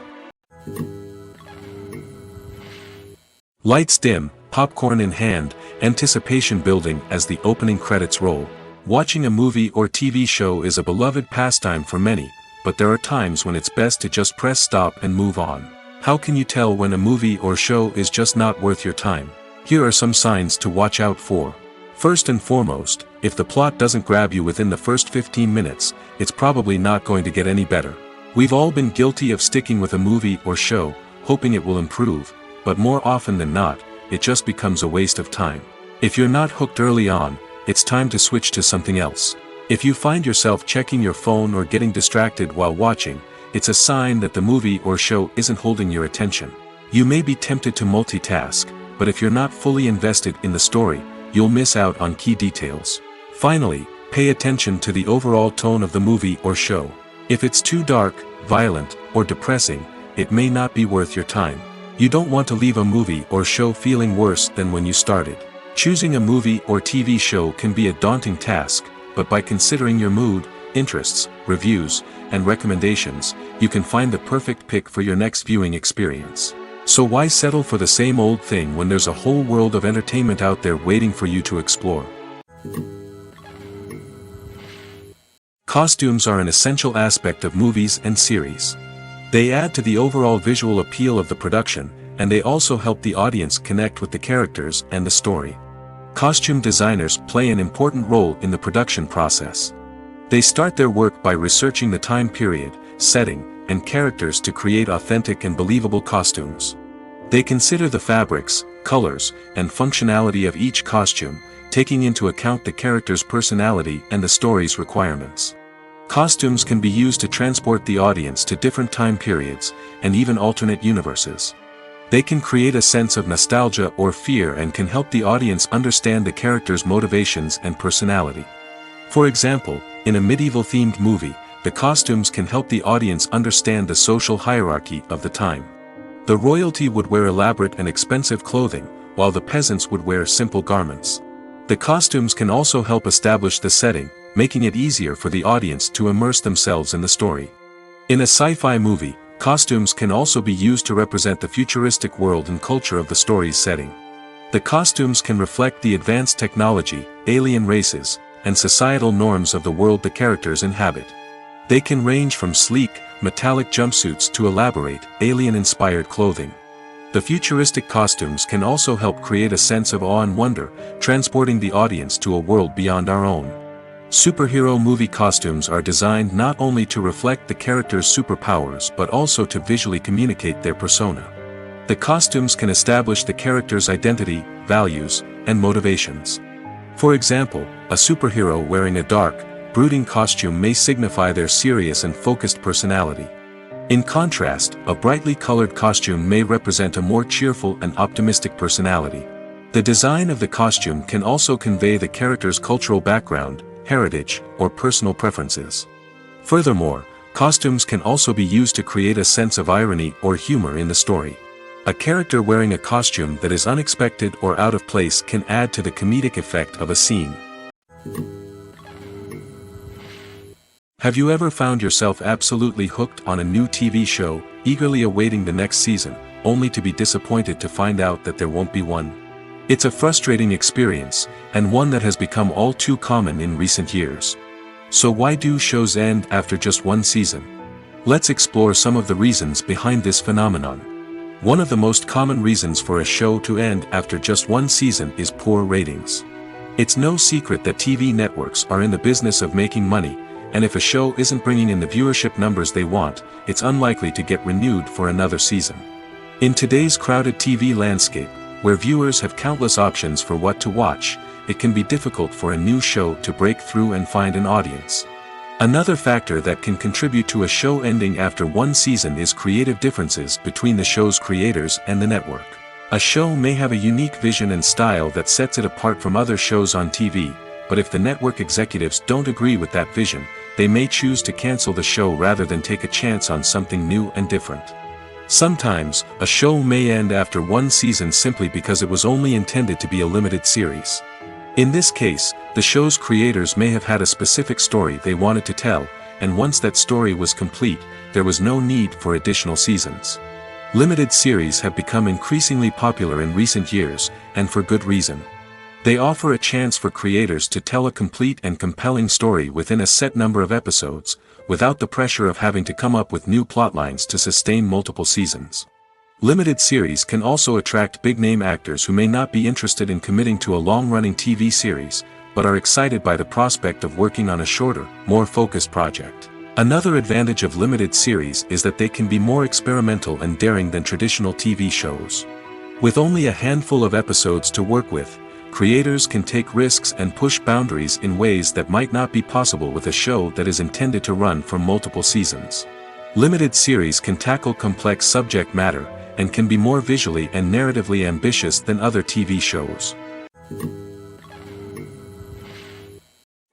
Lights dim, popcorn in hand, anticipation building as the opening credits roll. Watching a movie or TV show is a beloved pastime for many, but there are times when it's best to just press stop and move on. How can you tell when a movie or show is just not worth your time? Here are some signs to watch out for. First and foremost, if the plot doesn't grab you within the first 15 minutes, it's probably not going to get any better. We've all been guilty of sticking with a movie or show, hoping it will improve, but more often than not, it just becomes a waste of time. If you're not hooked early on, it's time to switch to something else. If you find yourself checking your phone or getting distracted while watching, it's a sign that the movie or show isn't holding your attention. You may be tempted to multitask, but if you're not fully invested in the story, you'll miss out on key details. Finally, pay attention to the overall tone of the movie or show. If it's too dark, violent, or depressing, it may not be worth your time. You don't want to leave a movie or show feeling worse than when you started. Choosing a movie or TV show can be a daunting task, but by considering your mood, interests, reviews, and recommendations, you can find the perfect pick for your next viewing experience. So why settle for the same old thing when there's a whole world of entertainment out there waiting for you to explore? Costumes are an essential aspect of movies and series. They add to the overall visual appeal of the production, and they also help the audience connect with the characters and the story. Costume designers play an important role in the production process. They start their work by researching the time period, setting, and characters to create authentic and believable costumes. They consider the fabrics, colors, and functionality of each costume, taking into account the character's personality and the story's requirements. Costumes can be used to transport the audience to different time periods, and even alternate universes. They can create a sense of nostalgia or fear and can help the audience understand the character's motivations and personality. For example, in a medieval-themed movie, the costumes can help the audience understand the social hierarchy of the time. The royalty would wear elaborate and expensive clothing, while the peasants would wear simple garments. The costumes can also help establish the setting, making it easier for the audience to immerse themselves in the story. In a sci-fi movie, costumes can also be used to represent the futuristic world and culture of the story's setting. The costumes can reflect the advanced technology, alien races, and societal norms of the world the characters inhabit. They can range from sleek, metallic jumpsuits to elaborate, alien-inspired clothing. The futuristic costumes can also help create a sense of awe and wonder, transporting the audience to a world beyond our own. Superhero movie costumes are designed not only to reflect the character's superpowers but also to visually communicate their persona. The costumes can establish the character's identity, values, and motivations. For example, a superhero wearing a dark, brooding costume may signify their serious and focused personality. In contrast, a brightly colored costume may represent a more cheerful and optimistic personality. The design of the costume can also convey the character's cultural background, heritage, or personal preferences. Furthermore, costumes can also be used to create a sense of irony or humor in the story. A character wearing a costume that is unexpected or out of place can add to the comedic effect of a scene. Have you ever found yourself absolutely hooked on a new TV show, eagerly awaiting the next season, only to be disappointed to find out that there won't be one. It's a frustrating experience, and one that has become all too common in recent years. So why do shows end after just one season? Let's explore some of the reasons behind this phenomenon. One of the most common reasons for a show to end after just one season is poor ratings. It's no secret that TV networks are in the business of making money, and if a show isn't bringing in the viewership numbers they want, it's unlikely to get renewed for another season. In today's crowded TV landscape, where viewers have countless options for what to watch, it can be difficult for a new show to break through and find an audience. Another factor that can contribute to a show ending after one season is creative differences between the show's creators and the network. A show may have a unique vision and style that sets it apart from other shows on TV, but if the network executives don't agree with that vision, they may choose to cancel the show rather than take a chance on something new and different. Sometimes, a show may end after one season simply because it was only intended to be a limited series. In this case, the show's creators may have had a specific story they wanted to tell, and once that story was complete, there was no need for additional seasons. Limited series have become increasingly popular in recent years, and for good reason. They offer a chance for creators to tell a complete and compelling story within a set number of episodes, without the pressure of having to come up with new plotlines to sustain multiple seasons. Limited series can also attract big-name actors who may not be interested in committing to a long-running TV series, but are excited by the prospect of working on a shorter, more focused project. Another advantage of limited series is that they can be more experimental and daring than traditional TV shows. With only a handful of episodes to work with, creators can take risks and push boundaries in ways that might not be possible with a show that is intended to run for multiple seasons. Limited series can tackle complex subject matter, and can be more visually and narratively ambitious than other TV shows.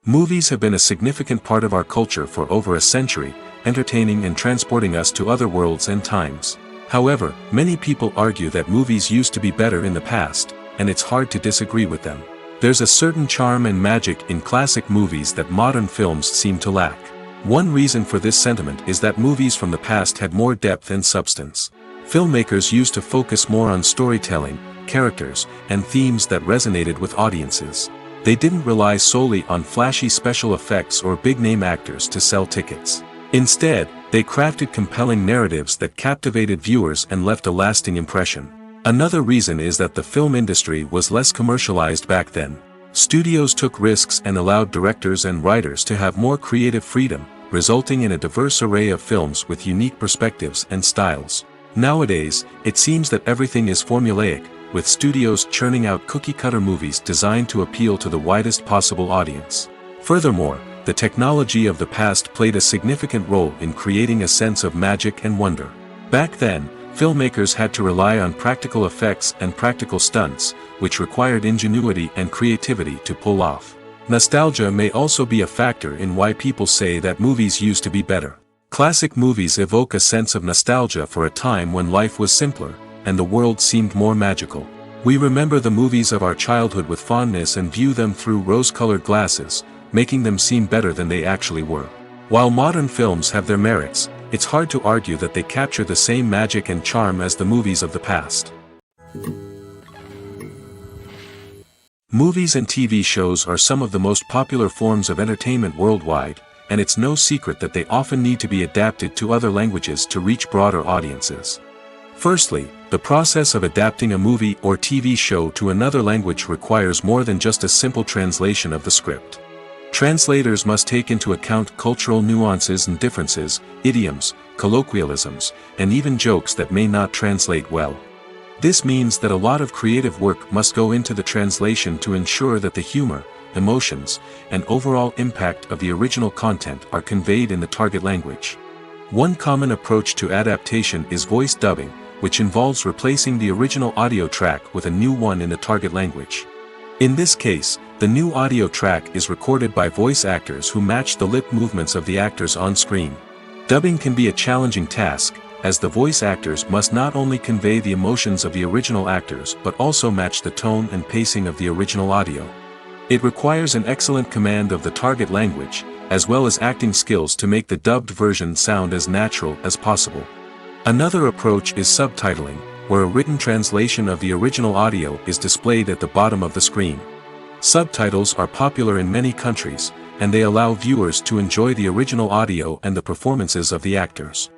Movies have been a significant part of our culture for over a century, entertaining and transporting us to other worlds and times. However, many people argue that movies used to be better in the past, and it's hard to disagree with them. There's a certain charm and magic in classic movies that modern films seem to lack. One reason for this sentiment is that movies from the past had more depth and substance. Filmmakers used to focus more on storytelling, characters, and themes that resonated with audiences. They didn't rely solely on flashy special effects or big-name actors to sell tickets. Instead, they crafted compelling narratives that captivated viewers and left a lasting impression. Another reason is that the film industry was less commercialized back then. Studios took risks and allowed directors and writers to have more creative freedom, resulting in a diverse array of films with unique perspectives and styles. Nowadays, it seems that everything is formulaic, with studios churning out cookie-cutter movies designed to appeal to the widest possible audience. Furthermore, the technology of the past played a significant role in creating a sense of magic and wonder. Back then, filmmakers had to rely on practical effects and practical stunts, which required ingenuity and creativity to pull off. Nostalgia may also be a factor in why people say that movies used to be better. Classic movies evoke a sense of nostalgia for a time when life was simpler, and the world seemed more magical. We remember the movies of our childhood with fondness and view them through rose-colored glasses, making them seem better than they actually were. While modern films have their merits, it's hard to argue that they capture the same magic and charm as the movies of the past. Movies and TV shows are some of the most popular forms of entertainment worldwide, and it's no secret that they often need to be adapted to other languages to reach broader audiences. Firstly, the process of adapting a movie or TV show to another language requires more than just a simple translation of the script. Translators must take into account cultural nuances and differences, idioms, colloquialisms, and even jokes that may not translate well. This means that a lot of creative work must go into the translation to ensure that the humor, emotions, and overall impact of the original content are conveyed in the target language. One common approach to adaptation is voice dubbing, which involves replacing the original audio track with a new one in the target language. In this case, the new audio track is recorded by voice actors who match the lip movements of the actors on screen. Dubbing can be a challenging task, as the voice actors must not only convey the emotions of the original actors but also match the tone and pacing of the original audio. It requires an excellent command of the target language, as well as acting skills to make the dubbed version sound as natural as possible. Another approach is subtitling, where a written translation of the original audio is displayed at the bottom of the screen. Subtitles are popular in many countries, and they allow viewers to enjoy the original audio and the performances of the actors.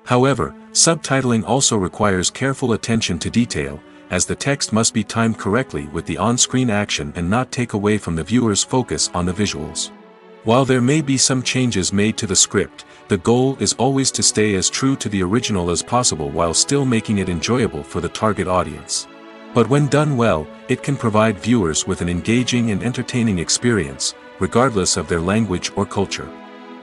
However, subtitling also requires careful attention to detail, as the text must be timed correctly with the on-screen action and not take away from the viewer's focus on the visuals. While there may be some changes made to the script, the goal is always to stay as true to the original as possible while still making it enjoyable for the target audience. But when done well, it can provide viewers with an engaging and entertaining experience, regardless of their language or culture.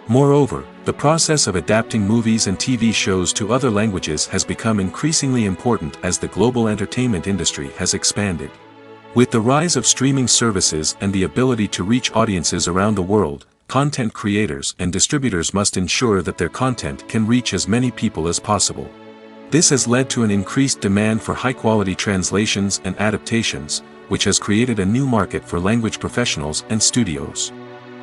Moreover, the process of adapting movies and TV shows to other languages has become increasingly important as the global entertainment industry has expanded. With the rise of streaming services and the ability to reach audiences around the world, content creators and distributors must ensure that their content can reach as many people as possible. This has led to an increased demand for high-quality translations and adaptations, which has created a new market for language professionals and studios.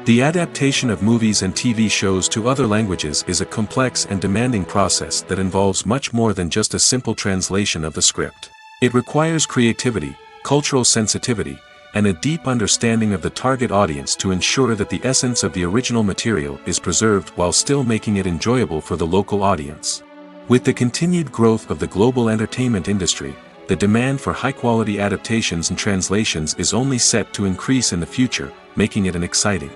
The adaptation of movies and TV shows to other languages is a complex and demanding process that involves much more than just a simple translation of the script. It requires creativity, cultural sensitivity, and a deep understanding of the target audience to ensure that the essence of the original material is preserved while still making it enjoyable for the local audience. With the continued growth of the global entertainment industry, the demand for high-quality adaptations and translations is only set to increase in the future, making it an exciting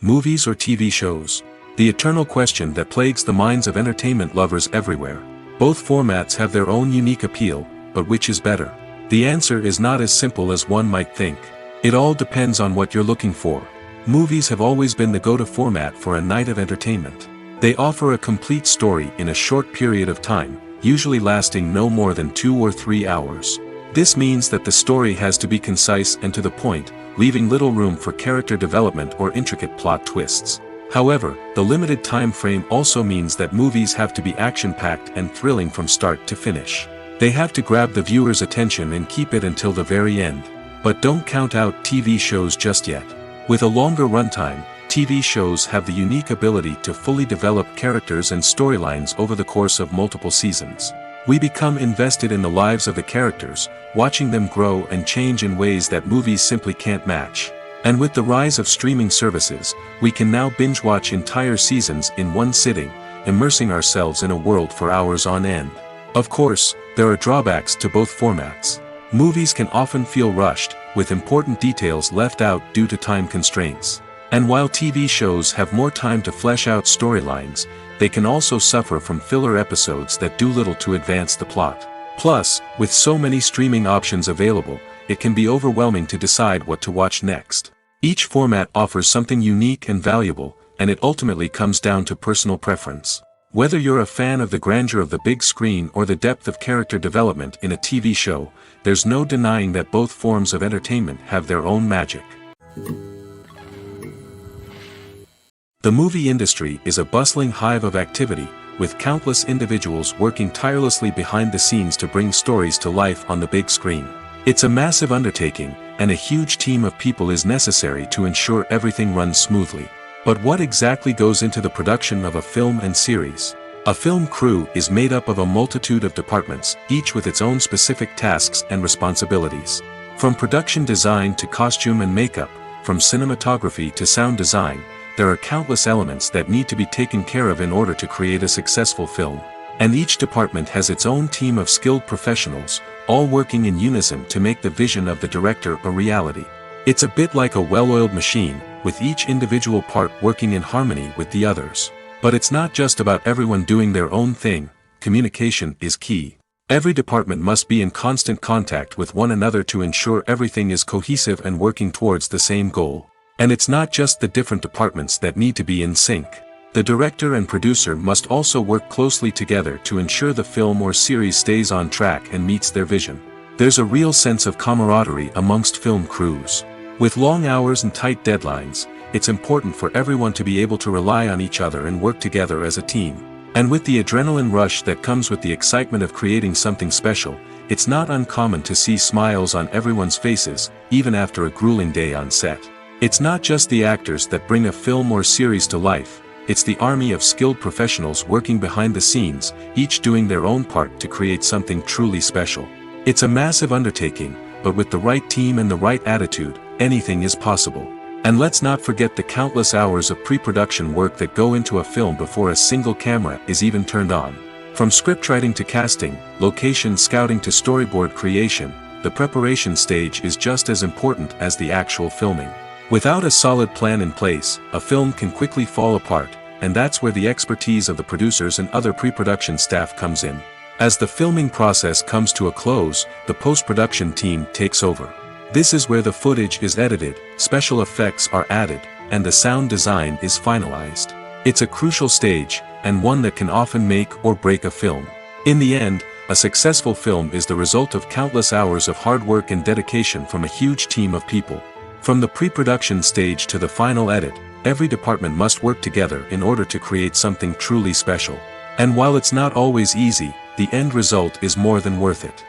movies or TV shows. The eternal question that plagues the minds of entertainment lovers everywhere. Both formats have their own unique appeal, but which is better? The answer is not as simple as one might think. It all depends on what you're looking for. Movies have always been the go-to format for a night of entertainment. They offer a complete story in a short period of time, usually lasting no more than 2 or 3 hours. This means that the story has to be concise and to the point, leaving little room for character development or intricate plot twists. However, the limited time frame also means that movies have to be action-packed and thrilling from start to finish. They have to grab the viewer's attention and keep it until the very end. But don't count out TV shows just yet. With a longer runtime, TV shows have the unique ability to fully develop characters and storylines over the course of multiple seasons. We become invested in the lives of the characters, watching them grow and change in ways that movies simply can't match. And with the rise of streaming services, we can now binge-watch entire seasons in one sitting, immersing ourselves in a world for hours on end. Of course, there are drawbacks to both formats. Movies can often feel rushed, with important details left out due to time constraints. And while TV shows have more time to flesh out storylines, they can also suffer from filler episodes that do little to advance the plot. Plus, with so many streaming options available, it can be overwhelming to decide what to watch next. Each format offers something unique and valuable, and it ultimately comes down to personal preference. Whether you're a fan of the grandeur of the big screen or the depth of character development in a TV show, there's no denying that both forms of entertainment have their own magic. The movie industry is a bustling hive of activity, with countless individuals working tirelessly behind the scenes to bring stories to life on the big screen. It's a massive undertaking, and a huge team of people is necessary to ensure everything runs smoothly. But what exactly goes into the production of a film and series? A film crew is made up of a multitude of departments, each with its own specific tasks and responsibilities. From production design to costume and makeup, from cinematography to sound design, there are countless elements that need to be taken care of in order to create a successful film. And each department has its own team of skilled professionals, all working in unison to make the vision of the director a reality. It's a bit like a well-oiled machine, with each individual part working in harmony with the others. But it's not just about everyone doing their own thing. Communication is key. Every department must be in constant contact with one another to ensure everything is cohesive and working towards the same goal. And it's not just the different departments that need to be in sync. The director and producer must also work closely together to ensure the film or series stays on track and meets their vision. There's a real sense of camaraderie amongst film crews. With long hours and tight deadlines, it's important for everyone to be able to rely on each other and work together as a team. And with the adrenaline rush that comes with the excitement of creating something special, it's not uncommon to see smiles on everyone's faces, even after a grueling day on set. It's not just the actors that bring a film or series to life. it's the army of skilled professionals working behind the scenes, each doing their own part to create something truly special. It's a massive undertaking, but with the right team and the right attitude, anything is possible. And let's not forget the countless hours of pre-production work that go into a film before a single camera is even turned on. From scriptwriting to casting, location scouting to storyboard creation, the preparation stage is just as important as the actual filming. Without a solid plan in place, a film can quickly fall apart, and that's where the expertise of the producers and other pre-production staff comes in. As the filming process comes to a close, the post-production team takes over. This is where the footage is edited, special effects are added, and the sound design is finalized. It's a crucial stage, and one that can often make or break a film. In the end, a successful film is the result of countless hours of hard work and dedication from a huge team of people. From the pre-production stage to the final edit, every department must work together in order to create something truly special. And while it's not always easy, the end result is more than worth it.